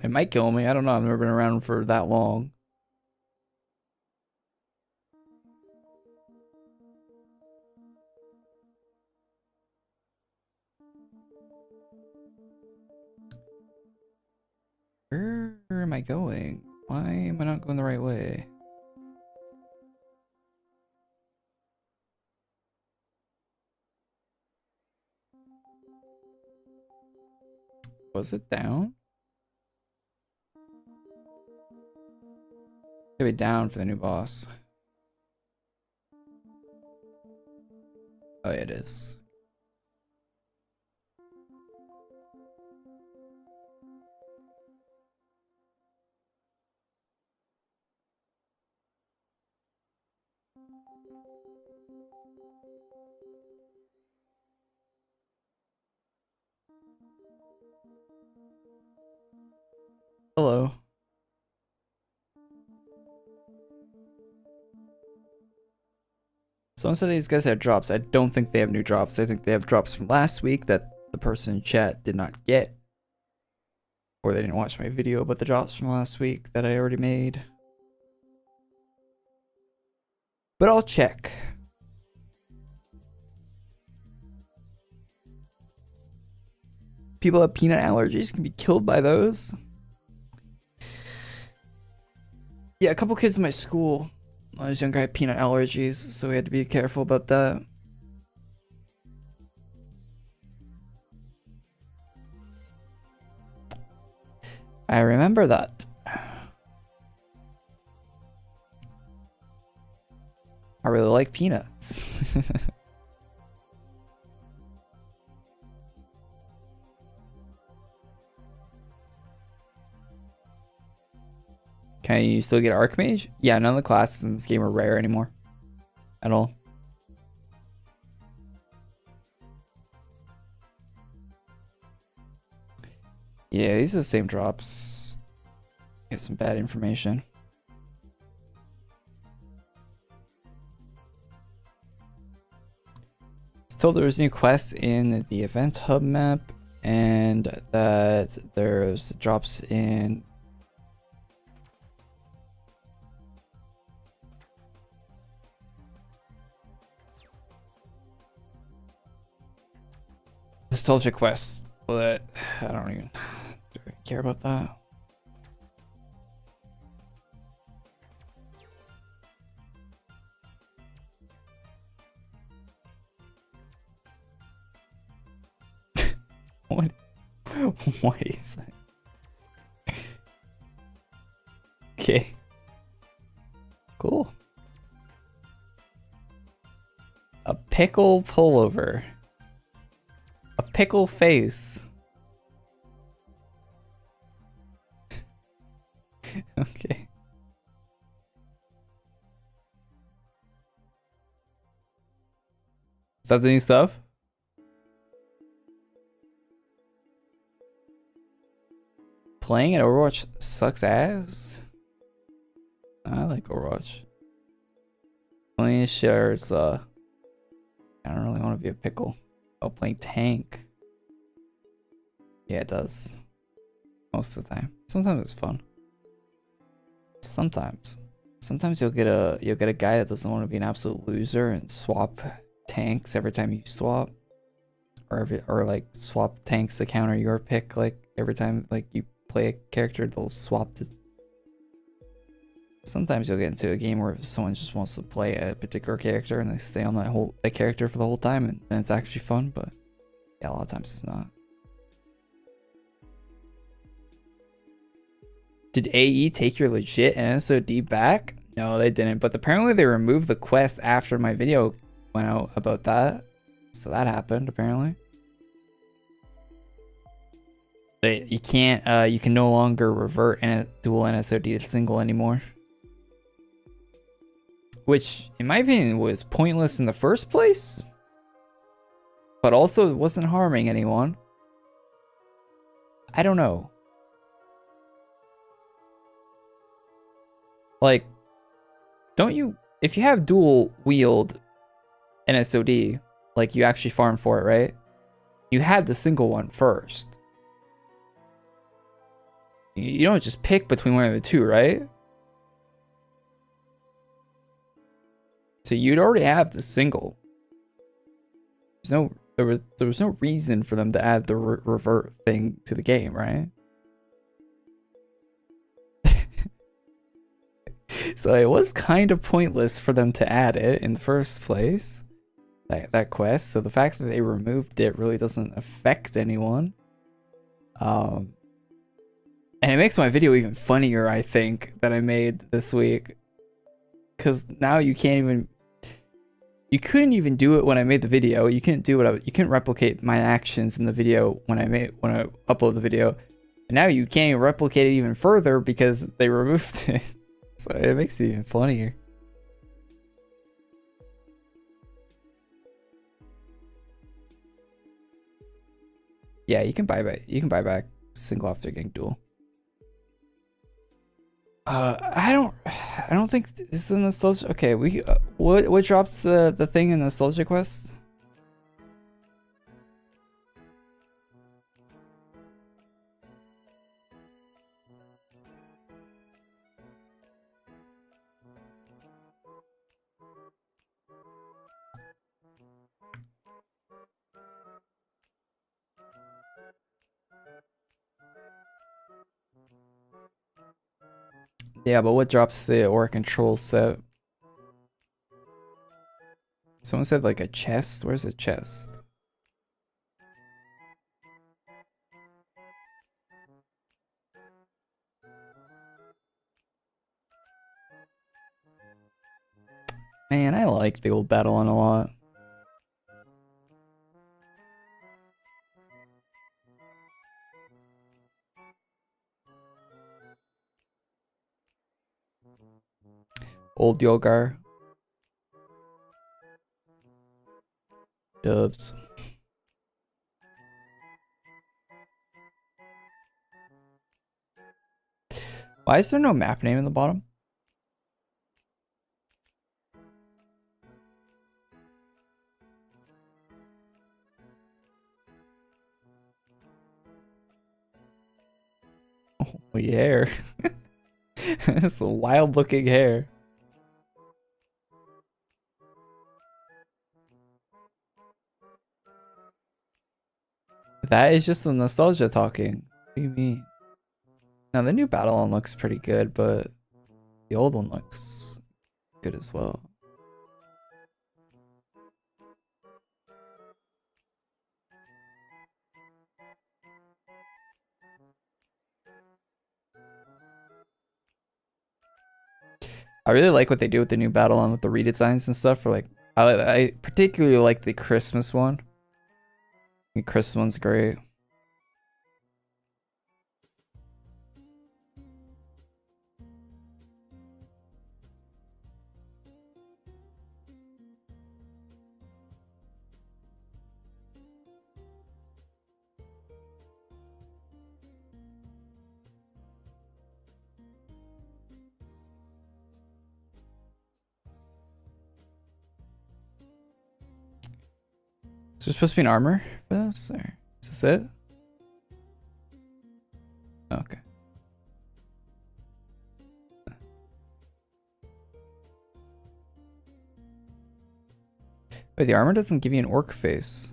It might kill me. I don't know. I've never been around for that long. am I going? Why am I not going the right way? Was it down? Maybe down for the new boss. Oh, yeah, it is. Hello. Some of these guys had drops. I don't think they have new drops. I think they have drops from last week that the person in chat did not get. Or they didn't watch my video, but the drops from last week that I already made. But I'll check. People have peanut allergies can be killed by those. Yeah, a couple kids in my school when I was younger had peanut allergies, so we had to be careful about that. I remember that. I really like peanuts. Can you still get Archmage? Yeah, none of the classes in this game are rare anymore. At all. Yeah, these are the same drops. Get some bad information. I was told there was new quests in the event hub map and that there's drops in nostalgia quest, but I don't even care about that. What is that? Okay. Cool. A pickle pullover. A pickle face. Okay. Is that the new stuff? Playing at Overwatch sucks ass. I like Overwatch. Playing shares, I don't really want to be a pickle. Oh, playing tank. Yeah, it does. Most of the time. Sometimes it's fun. Sometimes you'll get a guy that doesn't want to be an absolute loser and swap tanks every time you swap, or like swap tanks to counter your pick. Like every time like you play a character, they'll swap to. Sometimes you'll get into a game where someone just wants to play a particular character and they stay on that character for the whole time, and then it's actually fun. But yeah, a lot of times it's not. Did AE take your legit NSOD back? No, they didn't. But apparently they removed the quest after my video went out about that. So that happened apparently. But you can't. You can no longer revert dual NSOD to single anymore. Which, in my opinion, was pointless in the first place. But also wasn't harming anyone. I don't know. Like, don't you, if you have dual wield NSOD, like you actually farm for it, right? You had the single one first. You don't just pick between one of the two, right? So you'd already have the single. There was no reason for them to add the revert thing to the game, right? So it was kind of pointless for them to add it in the first place. That quest. So the fact that they removed it really doesn't affect anyone. And it makes my video even funnier, I think, that I made this week. Because now you can't even... You couldn't even do it when I made the video. You couldn't do you couldn't replicate my actions in the video when I upload the video. And now you can't even replicate it even further because they removed it. So it makes it even funnier. Yeah, you can buy back single after getting duel. I don't think this is a nostalgia. Okay, what drops the thing in nostalgia quest? Yeah, but what drops the aura control set? Someone said like a chest. Where's the chest? Man, I like the old Battle-On a lot. Old Yokai. Dubs. Why is there no map name in the bottom? Oh, hair. It's a wild looking hair. That is just the nostalgia talking. What do you mean? Now the new Battle-On looks pretty good, but the old one looks good as well. I really like what they do with the new Battle-On with the redesigns and stuff. For like, I particularly like the Christmas one. The Christmas one's great. Is there supposed to be an armor for this? Or is this it? Okay. Wait, the armor doesn't give you an orc face.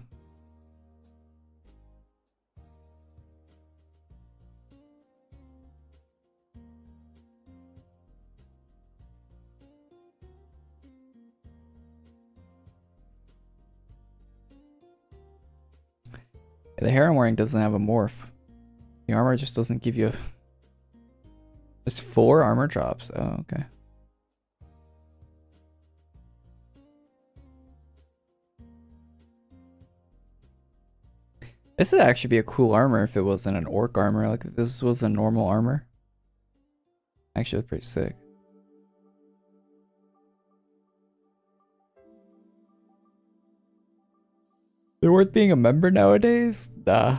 The hair I'm wearing doesn't have a morph. The armor just doesn't give you a... There's 4 armor drops. Oh, okay. This would actually be a cool armor if it wasn't an orc armor. Like if this was a normal armor. Actually, pretty sick. They're worth being a member nowadays? Nah.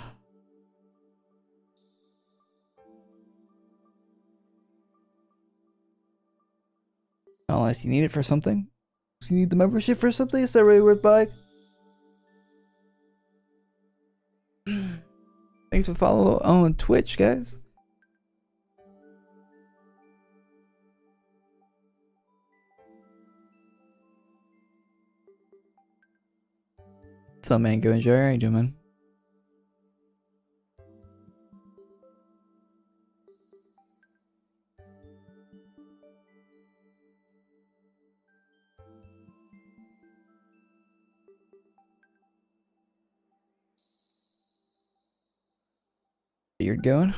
Unless you need it for something. If you need the membership for something, is that really worth buying? Thanks for following on Twitch, guys. What's up, Mango and Jerry? How you doing, man? beard going.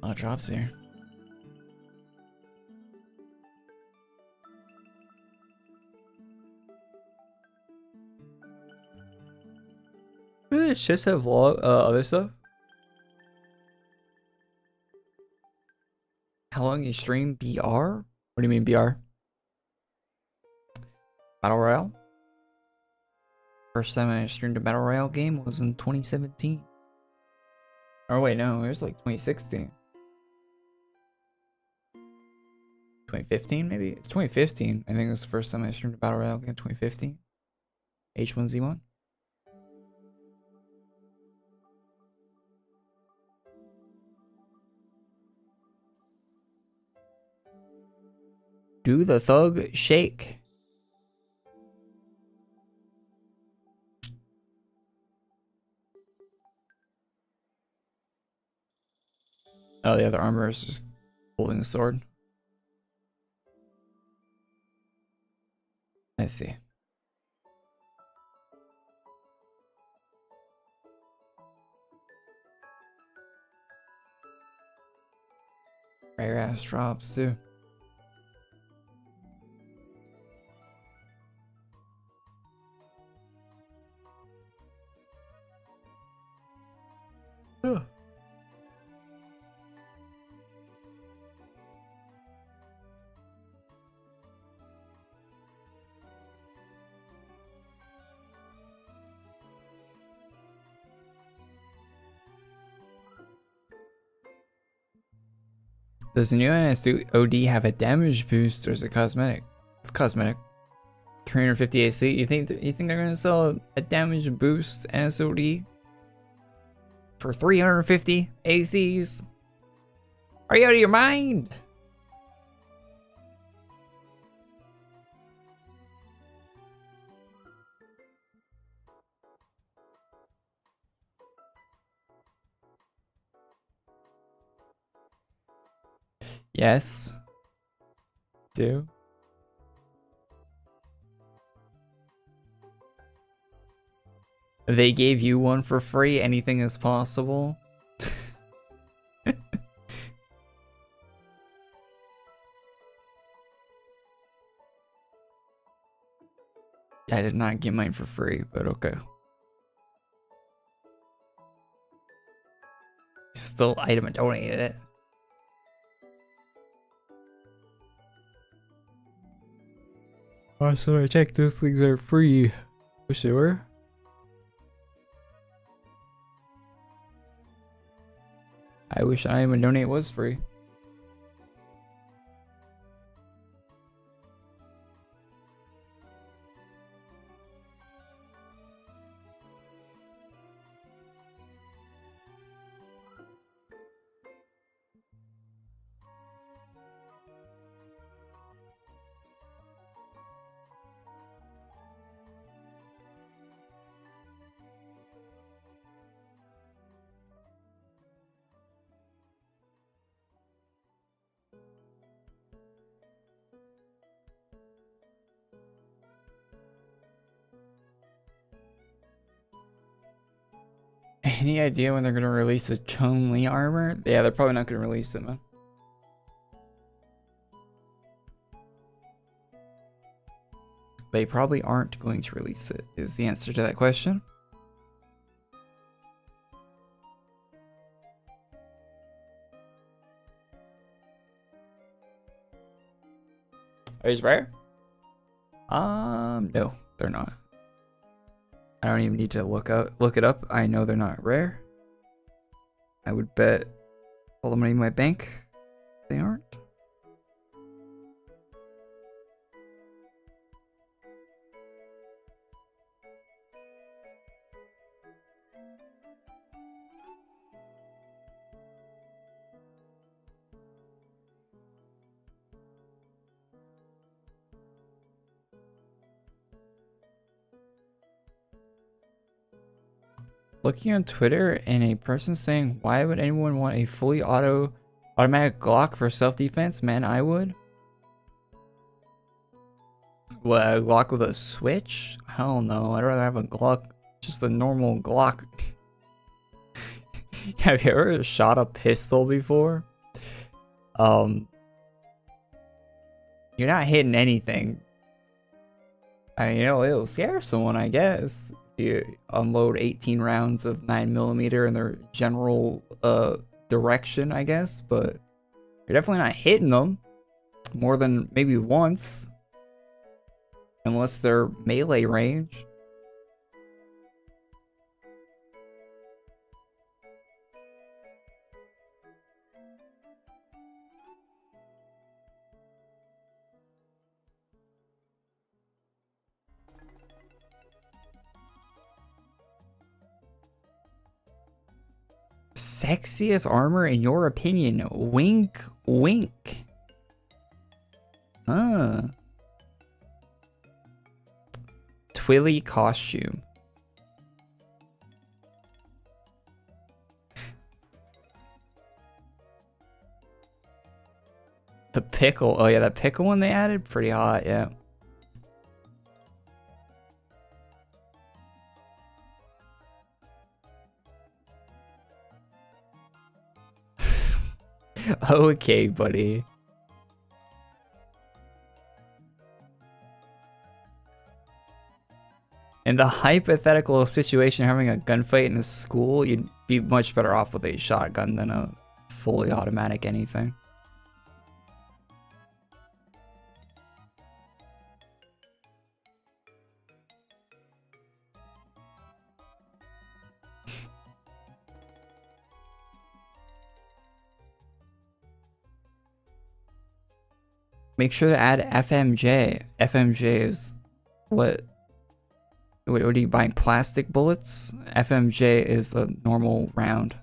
A lot of drops here. Do this just have other stuff? How long you stream BR? What do you mean BR? Battle Royale? First time I streamed a Battle Royale game was in 2017. Oh wait, no, it was like 2016. 2015 maybe? It's 2015. I think it was the first time I streamed a Battle Royale game, 2015. H1Z1. Do the thug shake. Oh, the other armor is just holding the sword. I see. Rare ass drops too. Huh. Does the new NSOD have a damage boost or is it cosmetic? It's cosmetic. 350 AC. You think they're gonna sell a damage boost NSOD for 350 ACs? Are you out of your mind? Yes. Do. They gave you one for free. Anything is possible. I did not get mine for free, but okay. Still item and donated it. Also, I checked those things are free. Wish they were. I wish item and donate was free. Any idea when they're gonna release the Chun-Li armor? Yeah, they're probably not gonna release it, man. They probably aren't going to release it, is the answer to that question. Are these rare? No, they're not. I don't even need to look it up. I know they're not rare. I would bet all the money in my bank they aren't. looking on Twitter and a person saying, why would anyone want a fully automatic Glock for self-defense? Man, I would. What, a Glock with a switch? Hell no, I'd rather have a Glock, just a normal Glock. Have you ever shot a pistol before? You're not hitting anything. You know, it'll scare someone, I guess. You unload 18 rounds of 9mm in their general direction, I guess, but you're definitely not hitting them more than maybe once, unless they're melee range. Sexiest armor in your opinion? Wink, wink. Huh. Twilly costume. The pickle. Oh yeah, that pickle one they added, pretty hot, yeah. Okay, buddy. In the hypothetical situation of having a gunfight in a school, you'd be much better off with a shotgun than a fully automatic anything. Make sure to add FMJ. FMJ is what? Wait, what are you buying? Plastic bullets? FMJ is a normal round.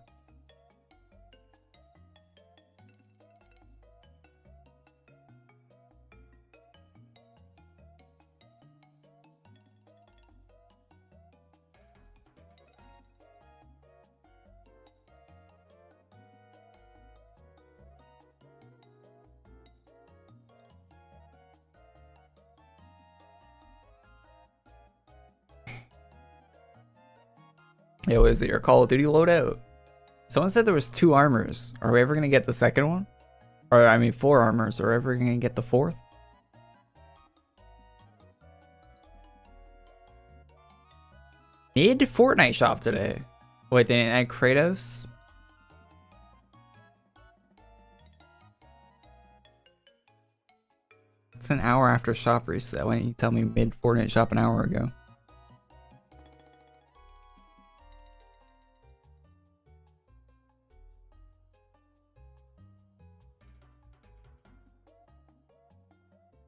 Yo, is it your Call of Duty loadout? Someone said there was 2 armors. Are we ever gonna get the second one? Or, I mean, 4 armors. Are we ever gonna get the 4th? Mid Fortnite shop today. Wait, they didn't add Kratos? It's an hour after shop reset. Why didn't you tell me mid Fortnite shop an hour ago?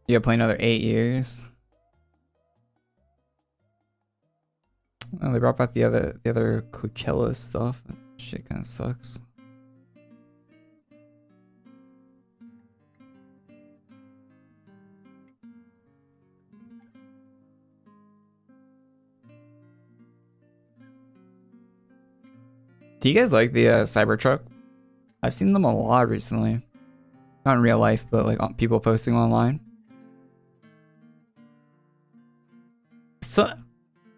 You gotta play another 8 years. Oh, they brought back the other Coachella stuff. That shit kind of sucks. Do you guys like the Cybertruck? I've seen them a lot recently. Not in real life, but like people posting online. So,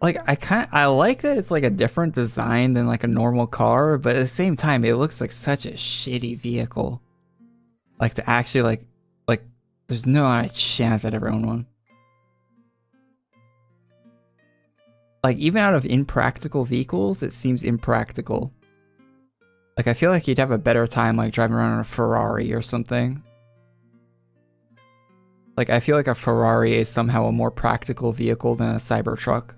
like, I like that it's like a different design than like a normal car, but at the same time, it looks like such a shitty vehicle. Like to actually like there's no chance I'd ever own one. Like even out of impractical vehicles, it seems impractical. Like I feel like you'd have a better time like driving around in a Ferrari or something. Like I feel like a Ferrari is somehow a more practical vehicle than a Cybertruck.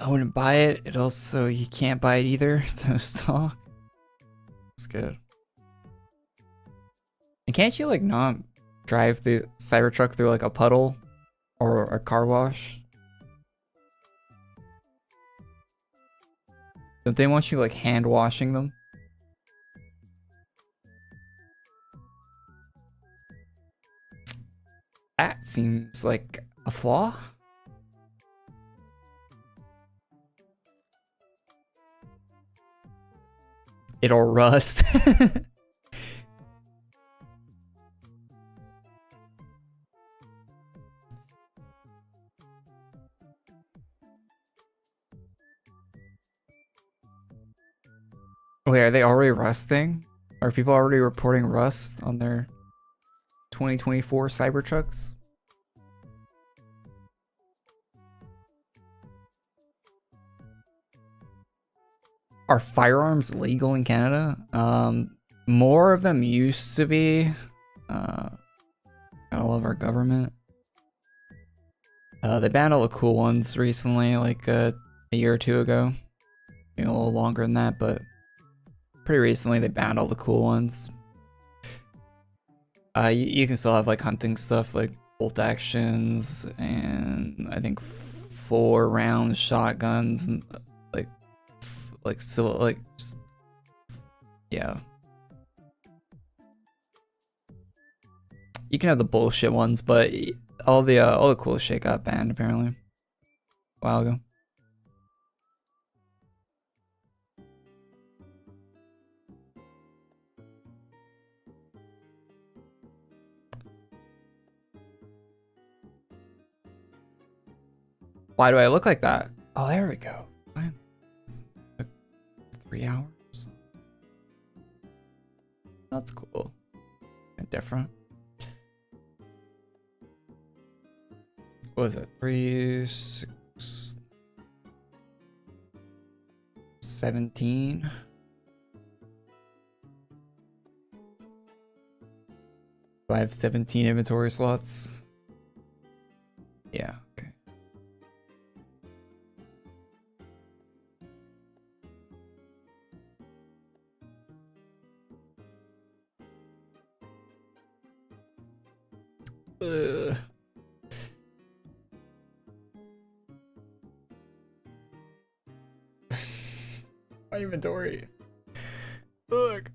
I wouldn't buy it. It also, you can't buy it either. It's no stock. It's good. And can't you like not drive the Cybertruck through like a puddle or a car wash? Don't they want you like hand washing them? That seems like a flaw. It'll rust. Wait, are they already rusting? Are people already reporting rust on their 2024 Cybertrucks? Are firearms legal in Canada? More of them used to be. Gotta love our government. They banned all the cool ones recently, like a year or two ago. Maybe a little longer than that, but pretty recently they banned all the cool ones. You can still have like hunting stuff, like bolt actions, and I think 4-round shotguns, and yeah. You can have the bullshit ones, but all the cool shit got banned apparently a while ago. Why do I look like that? Oh, there we go. 3 hours. That's cool and different. What was it? 3, 6, 17. Do I have 17 inventory slots? Yeah, okay. My inventory. Look.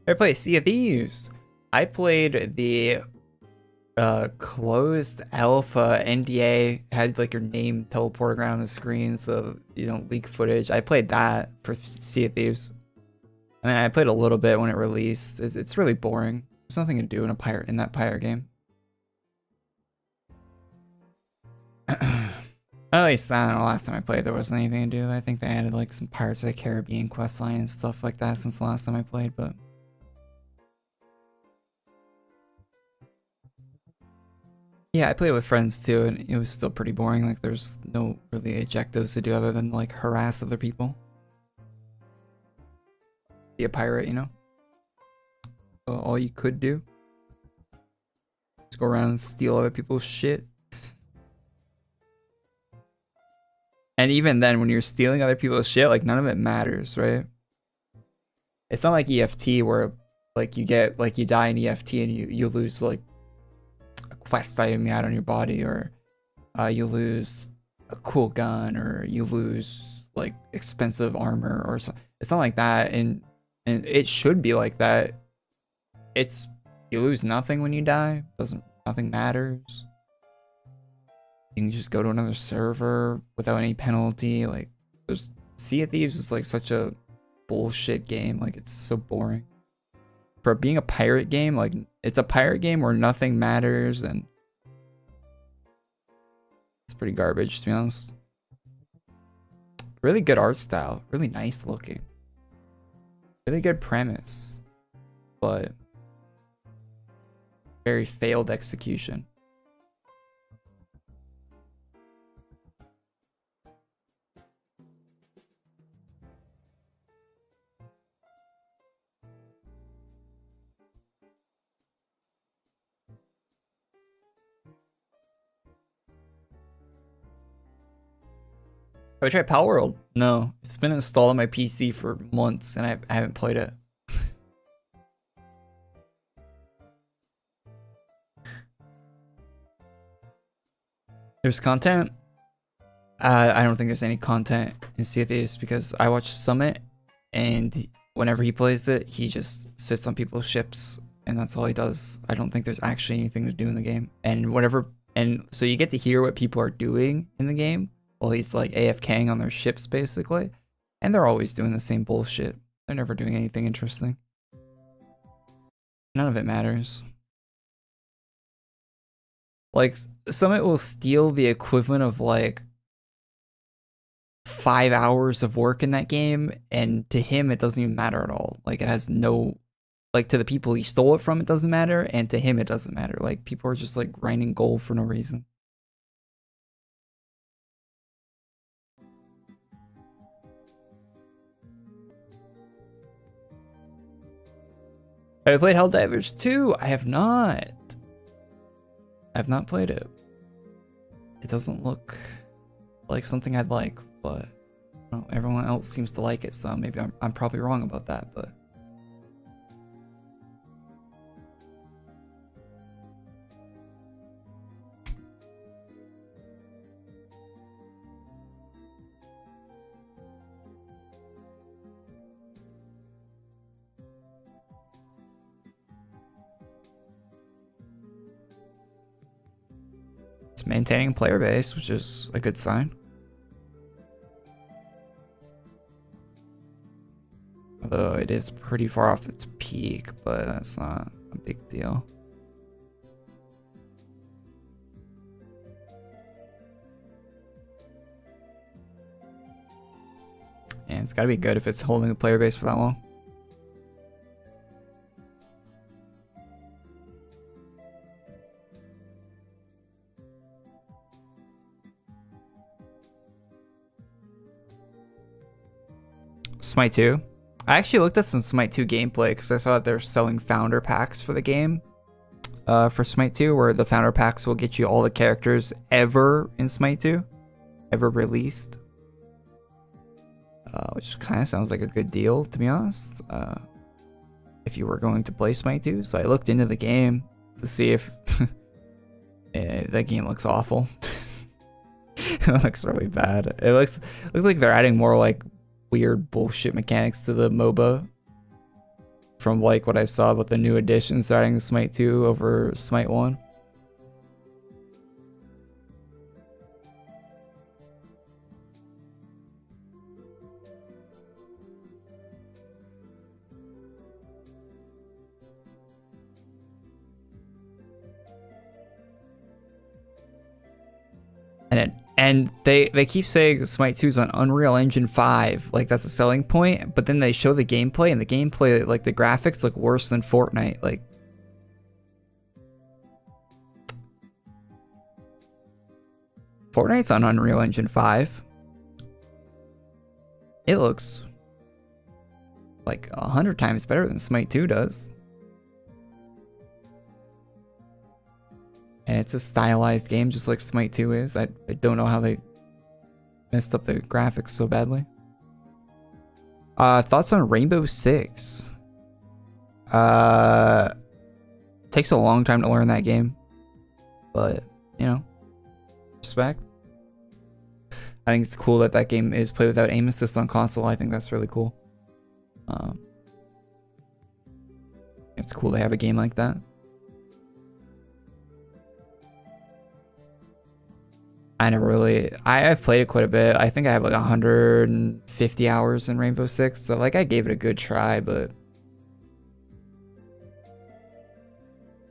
I played Sea of Thieves. I played the closed alpha NDA. Had like your name teleporting around the screen, so you don't leak footage. I played that for Sea of Thieves, and then I played a little bit when it released. It's really boring. There's nothing to do in that pirate game. At least I don't know, last time I played there wasn't anything to do. I think they added like some Pirates of the Caribbean questline and stuff like that since the last time I played, but yeah, I played with friends too, and it was still pretty boring. Like there's no really objectives to do other than like harass other people. Be a pirate, you know? All you could do. Just go around and steal other people's shit. And even then, when you're stealing other people's shit, like none of it matters, right? It's not like EFT where like you die in EFT and you lose like a quest item you had on your body, or you lose a cool gun, or you lose like expensive armor or something. It's not like that, and it should be like that. It's you lose nothing when you die. Nothing matters. You can just go to another server without any penalty. Like, there's Sea of Thieves is like such a bullshit game. Like, it's so boring. For being a pirate game, like, it's a pirate game where nothing matters, and it's pretty garbage, to be honest. Really good art style. Really nice looking. Really good premise. But very failed execution. I tried Power World? No, it's been installed on my PC for months and I haven't played it. There's content. I don't think there's any content in Sea of Thieves because I watch Summit, and whenever he plays it, he just sits on people's ships, and that's all he does. I don't think there's actually anything to do in the game, and so you get to hear what people are doing in the game while he's like AFKing on their ships basically, and they're always doing the same bullshit. They're never doing anything interesting. None of it matters. Like, Summit will steal the equivalent of like 5 hours of work in that game, and to him it doesn't even matter at all. Like, it has no, like, to the people he stole it from it doesn't matter, and to him it doesn't matter. Like, people are just like grinding gold for no reason. Have I played Helldivers 2? I have not. I've not played it. It doesn't look like something I'd like, but well, everyone else seems to like it, so maybe I'm probably wrong about that, but it's maintaining player base, which is a good sign. Although it is pretty far off its peak, but that's not a big deal. And it's gotta be good if it's holding a player base for that long. Smite 2. I actually looked at some Smite 2 gameplay because I saw that they're selling founder packs for the game. For Smite 2, where the founder packs will get you all the characters ever in Smite 2. Ever released. Which kind of sounds like a good deal, to be honest. If you were going to play Smite 2. So I looked into the game to see if... that game looks awful. It looks really bad. It looks like they're adding more like weird bullshit mechanics to the MOBA from like what I saw about the new addition starting Smite 2 over Smite 1. And they keep saying Smite 2 is on Unreal Engine 5, like that's a selling point, but then they show the gameplay, and the gameplay, like the graphics look worse than Fortnite. Like, Fortnite's on Unreal Engine 5. It looks like 100 times better than Smite 2 does. And it's a stylized game, just like Smite 2 is. I don't know how they messed up the graphics so badly. Thoughts on Rainbow Six? Takes a long time to learn that game. But, you know, respect. I think it's cool that that game is played without aim assist on console. I think that's really cool. It's cool to have a game like that. I've played it quite a bit. I think I have like 150 hours in Rainbow Six, so like I gave it a good try, but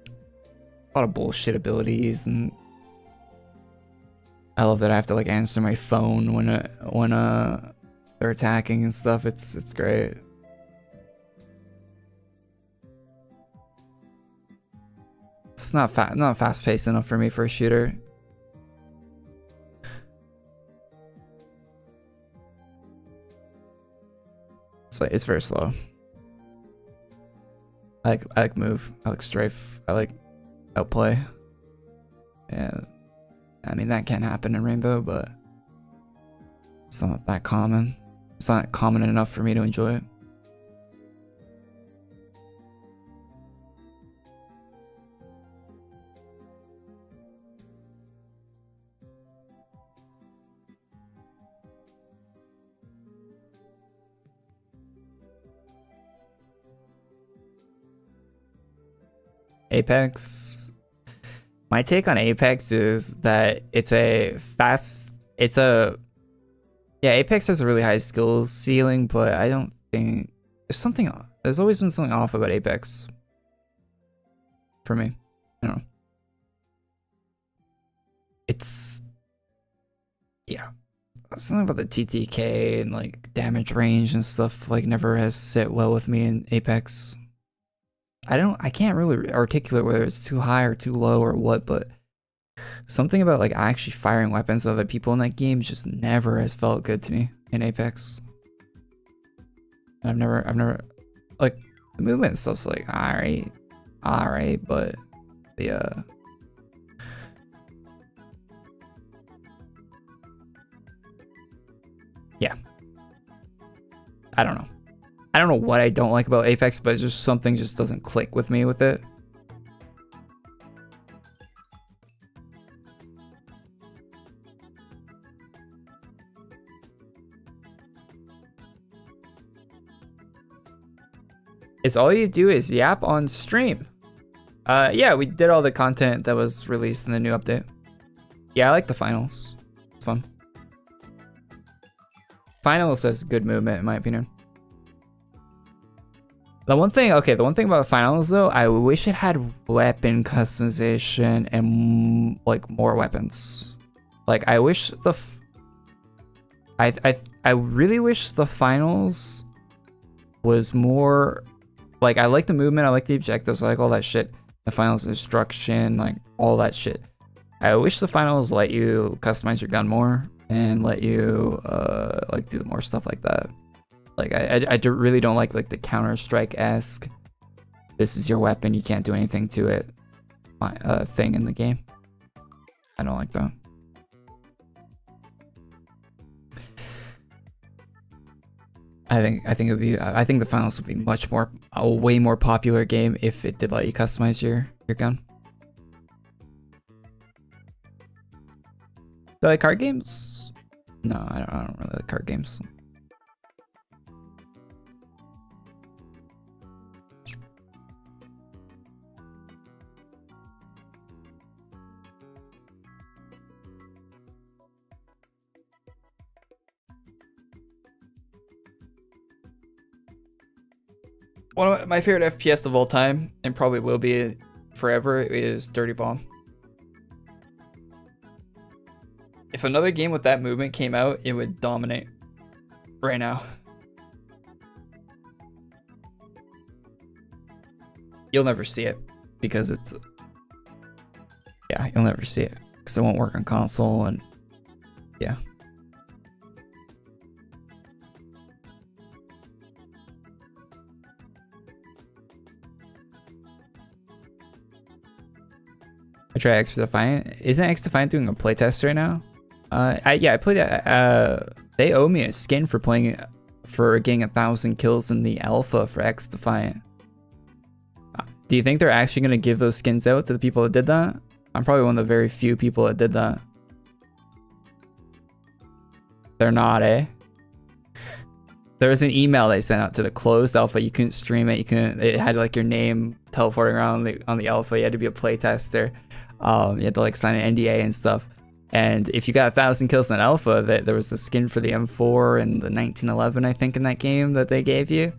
a lot of bullshit abilities, and I love that I have to like answer my phone when they're attacking and stuff. It's great. It's not fast paced enough for me for a shooter. It's very slow. I like move. I like strafe. I like outplay. Yeah, I mean that can happen in Rainbow, but It's not that common. It's not common enough for me to enjoy it. Apex. My take on Apex is that it's a yeah, Apex has a really high skills ceiling, but I don't think there's always been something off about Apex for me. I don't know. It's, yeah, something about the TTK and like damage range and stuff like never has sit well with me in Apex. I can't really articulate whether it's too high or too low or what, but something about like actually firing weapons at other people in that game just never has felt good to me in Apex. I've never like the movement stuff's like alright, but the yeah, I don't know. I don't know what I don't like about Apex, but it's just something just doesn't click with me with it. It's all you do is yap on stream. Yeah, we did all the content that was released in the new update. Yeah, I like the finals. It's fun. Finals has good movement in my opinion. The one thing about finals though, I wish it had weapon customization and like more weapons. Like I wish I really wish the finals was more like, I like the movement, I like the objectives, I like all that shit. The finals instruction, like all that shit. I wish the finals let you customize your gun more and let you like do more stuff like that. Like I really don't like the Counter-Strike-esque, this is your weapon, you can't do anything to it thing in the game. I don't like that. I think the finals would be a way more popular game if it did let you customize your gun. Do I like card games? No, I don't really like card games. One of my favorite FPS of all time, and probably will be forever, is Dirty Bomb. If another game with that movement came out, it would dominate right now. You'll never see it because it's, yeah, you'll never see it because it won't work on console, and yeah. I tried X Defiant. Isn't X Defiant doing a playtest right now? I played. They owe me a skin for getting 1,000 kills in the alpha for X Defiant. Do you think they're actually gonna give those skins out to the people that did that? I'm probably one of the very few people that did that. They're not, eh? There was an email they sent out to the closed alpha. You couldn't stream it. It had like your name teleporting around on the alpha. You had to be a playtester. You had to like sign an NDA and stuff. And if you got 1,000 kills in alpha, there was a skin for the M4 and the 1911, I think, in that game that they gave you.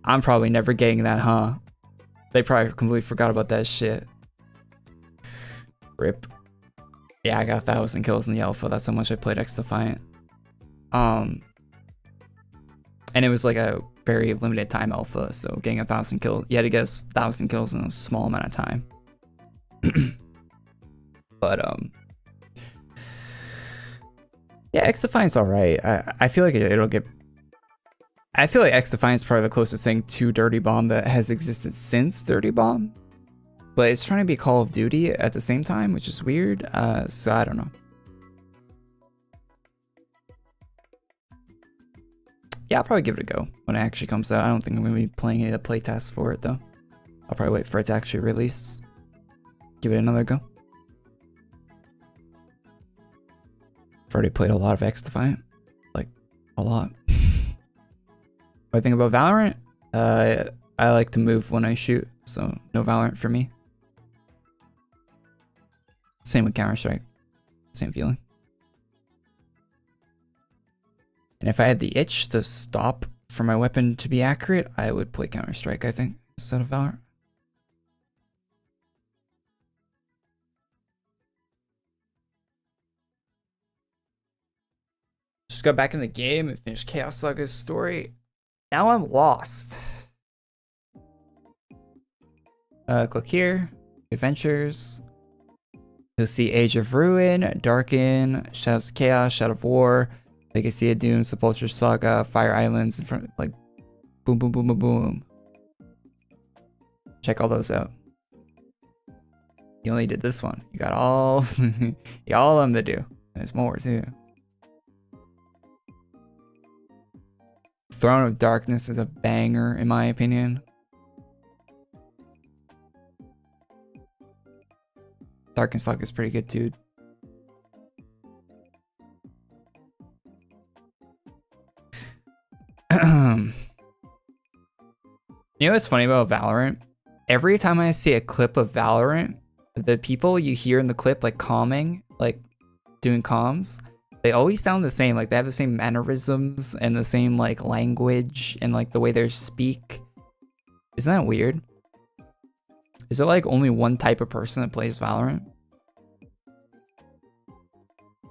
I'm probably never getting that, huh? They probably completely forgot about that shit. Rip. Yeah, I got 1,000 kills in the alpha. That's how much I played X Defiant. And it was like a very limited time alpha, so getting 1,000 kills, you had to get 1,000 kills in a small amount of time. But yeah, X Defiant's alright. I feel like it'll get. I feel like X Defiant's probably the closest thing to Dirty Bomb that has existed since Dirty Bomb, but it's trying to be Call of Duty at the same time, which is weird. So I don't know. Yeah, I'll probably give it a go when it actually comes out. I don't think I'm gonna be playing any of the playtests for it though. I'll probably wait for it to actually release. Give it another go. I've already played a lot of X Defiant. Like, a lot. What I think about Valorant? I like to move when I shoot, so no Valorant for me. Same with Counter-Strike. Same feeling. And if I had the itch to stop for my weapon to be accurate, I would play Counter-Strike, I think, instead of Valorant. Just got back in the game and finished Chaos Saga's story. Now I'm lost. Click here. Adventures. You'll see Age of Ruin, Darken, Shadows of Chaos, Shadow of War, Legacy of Doom, Sepulture Saga, Fire Islands, in front, like, boom, boom, boom, boom, boom. Check all those out. You only did this one. You got all, you all of them to do. There's more too. Throne of Darkness is a banger, in my opinion. Darkness Luck is pretty good, dude. You know what's funny about Valorant? Every time I see a clip of Valorant, the people you hear in the clip, like calming, like doing comms, they always sound the same. Like they have the same mannerisms and the same like language and like the way they speak. Isn't that weird? Is it like only one type of person that plays Valorant?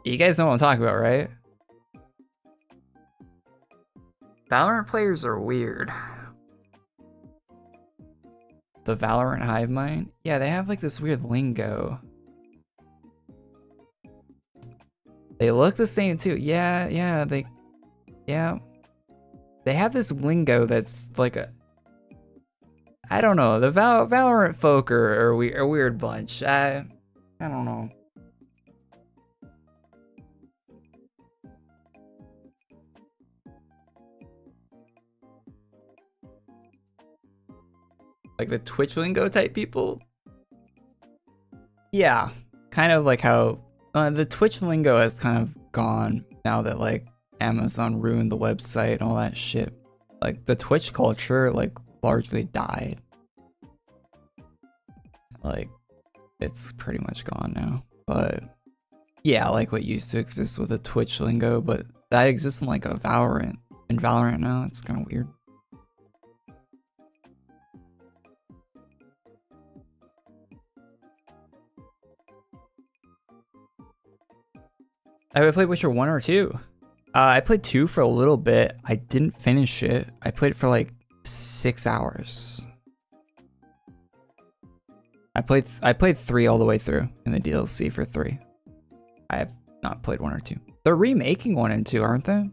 You guys know what I'm talking about, right? Valorant players are weird. The Valorant hive mind? Yeah, they have like this weird lingo. They look the same too. Yeah, they have this lingo that's like a, I don't know. The Valorant folk are a weird bunch. I don't know. Like the Twitch lingo type people? Yeah, kind of like how the Twitch lingo has kind of gone now that like Amazon ruined the website and all that shit. Like the Twitch culture like largely died. Like it's pretty much gone now. But yeah, like what used to exist with the Twitch lingo, but that exists in like a Valorant. In Valorant now, it's kind of weird. Have I played Witcher 1 or 2? I played 2 for a little bit. I didn't finish it. I played for like 6 hours. I played 3 all the way through in the DLC for 3. I have not played 1 or 2. They're remaking 1 and 2, aren't they?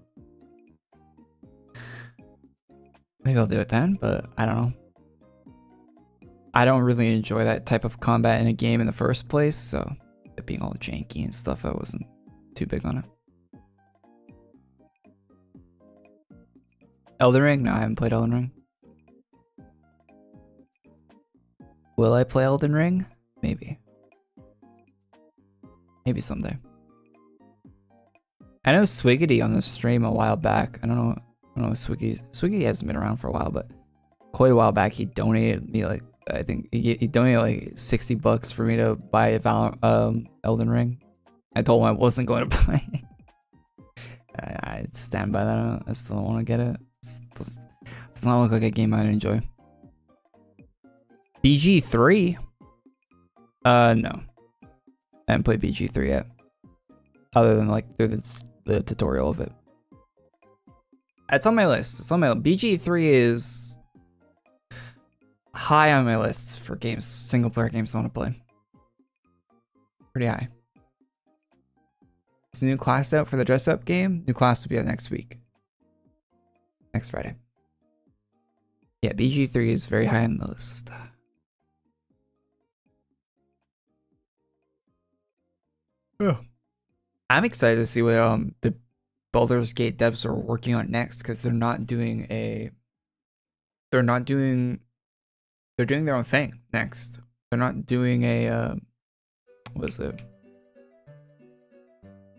Maybe I'll do it then, but I don't know. I don't really enjoy that type of combat in a game in the first place, so it being all janky and stuff, I wasn't too big on it. Elden Ring? No, I haven't played Elden Ring. Will I play Elden Ring? Maybe. Maybe someday. I know Swiggity on the stream a while back. I don't know Swiggy hasn't been around for a while, but quite a while back he donated me like, I think he donated like $60 for me to buy a Elden Ring. I told him I wasn't going to buy it. I stand by that. I still don't want to get it. It does not look like a game I'd enjoy. BG3? No. I haven't played BG3 yet. Other than like through the tutorial of it. It's on my list. It's on my list. BG3 is high on my list for games, single player games I want to play. Pretty high. Is a new class out for the dress up game? New class will be out next week. Next Friday. Yeah, BG3 is very high on the list. Oh. I'm excited to see what the Baldur's Gate devs are working on next, because they're doing their own thing next. They're not doing a what is it?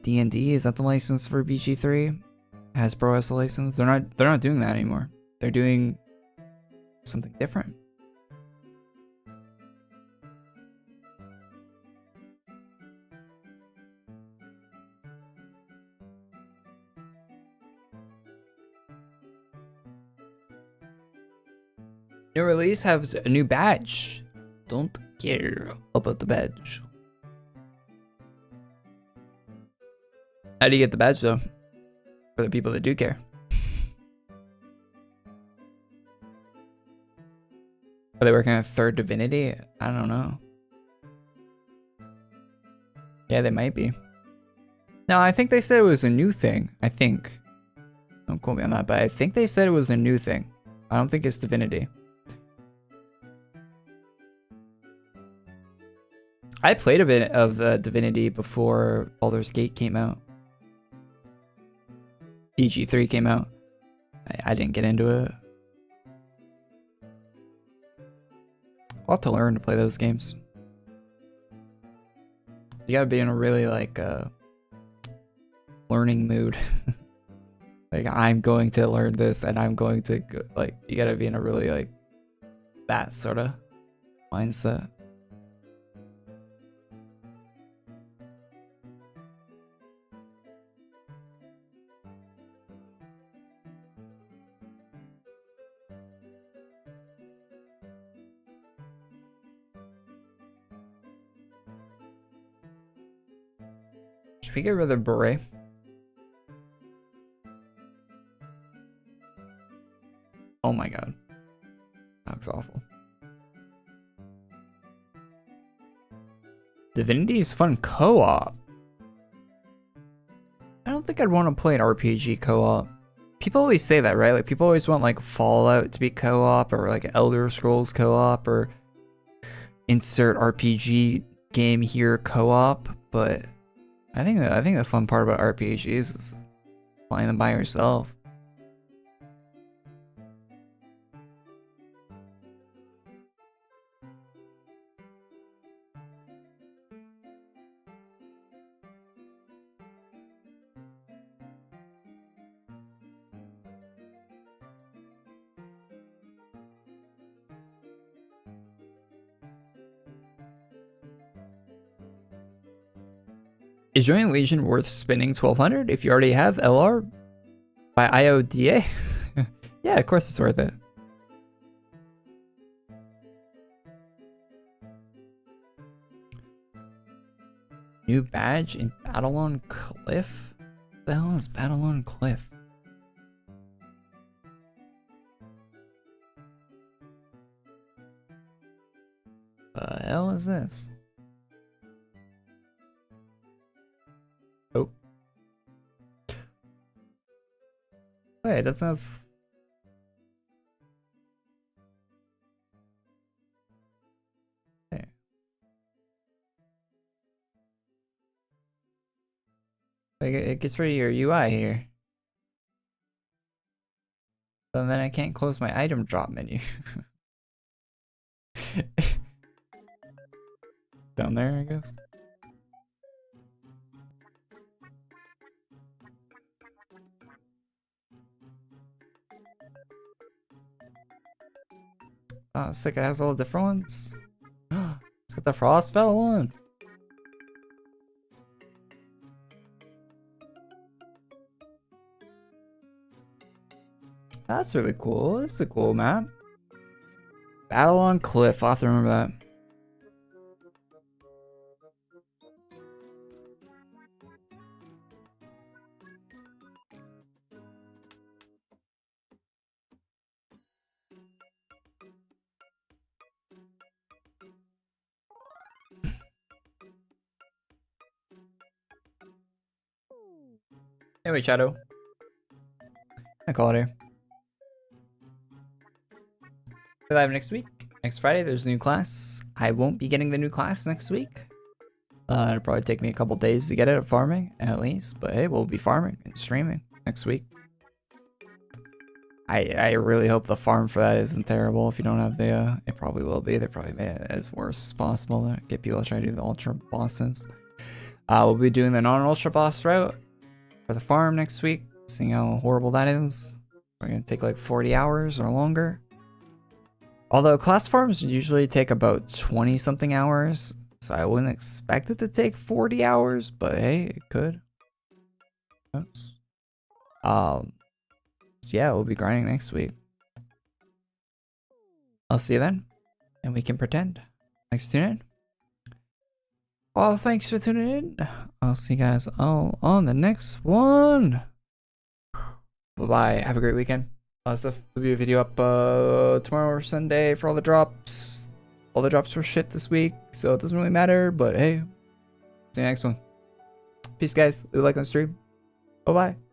D&D, is that the license for BG3? Hasbro has the license. They're not doing that anymore. They're doing something different. New release has a new badge. Don't care about the badge. How do you get the badge though? For the people that do care. Are they working on a third Divinity? I don't know. Yeah, they might be. No, I think they said it was a new thing. I think. Don't quote me on that, but I think they said it was a new thing. I don't think it's Divinity. I played a bit of Divinity before Baldur's Gate came out. BG3 came out. I didn't get into it. A lot to learn to play those games. You gotta be in a really like learning mood. Like, I'm going to learn this and I'm going to go, like, you gotta be in a really like that sort of mindset. Should we get rid of the beret? Oh my god. That looks awful. Divinity is fun co-op. I don't think I'd want to play an RPG co-op. People always say that, right? Like, people always want like Fallout to be co-op, or like Elder Scrolls co-op, or insert RPG game here co-op, but I think the fun part about RPGs is playing them by yourself. Is joining Legion worth spending 1200 if you already have LR by IODA? Yeah, of course it's worth it. New badge in Battle on Cliff? What the hell is Battle on Cliff? The hell is this? Oh. Wait, that's not... Okay. Like, it gets rid of your UI here. But then I can't close my item drop menu. Down there, I guess. Oh, sick, it has all the different ones. Let's get the Frostspell one. That's really cool. This is a cool map. Battle on Cliff. I'll have to remember that. Anyway, Shadow. I call it here. We're live next week. Next Friday, there's a new class. I won't be getting the new class next week. It'll probably take me a couple days to get it at farming, at least. But hey, we'll be farming and streaming. next week. I really hope the farm for that isn't terrible. If you don't have the, it probably will be. They probably made it as worse as possible to get people to try to do the ultra bosses. We'll be doing the non-ultra boss route for the farm next week, seeing how horrible that is. We're gonna take like 40 hours or longer. Although class farms usually take about 20 something hours, so I wouldn't expect it to take 40 hours, but hey, it could. Oops. So yeah, we'll be grinding next week. I'll see you then, and we can pretend. Thanks for tuning in. Well, thanks for tuning in. I'll see you guys all on the next one. Bye-bye. Have a great weekend. There'll be a video up tomorrow or Sunday for all the drops. All the drops were shit this week, so it doesn't really matter, but hey, see you next one. Peace, guys. Leave a like on stream. Bye-bye.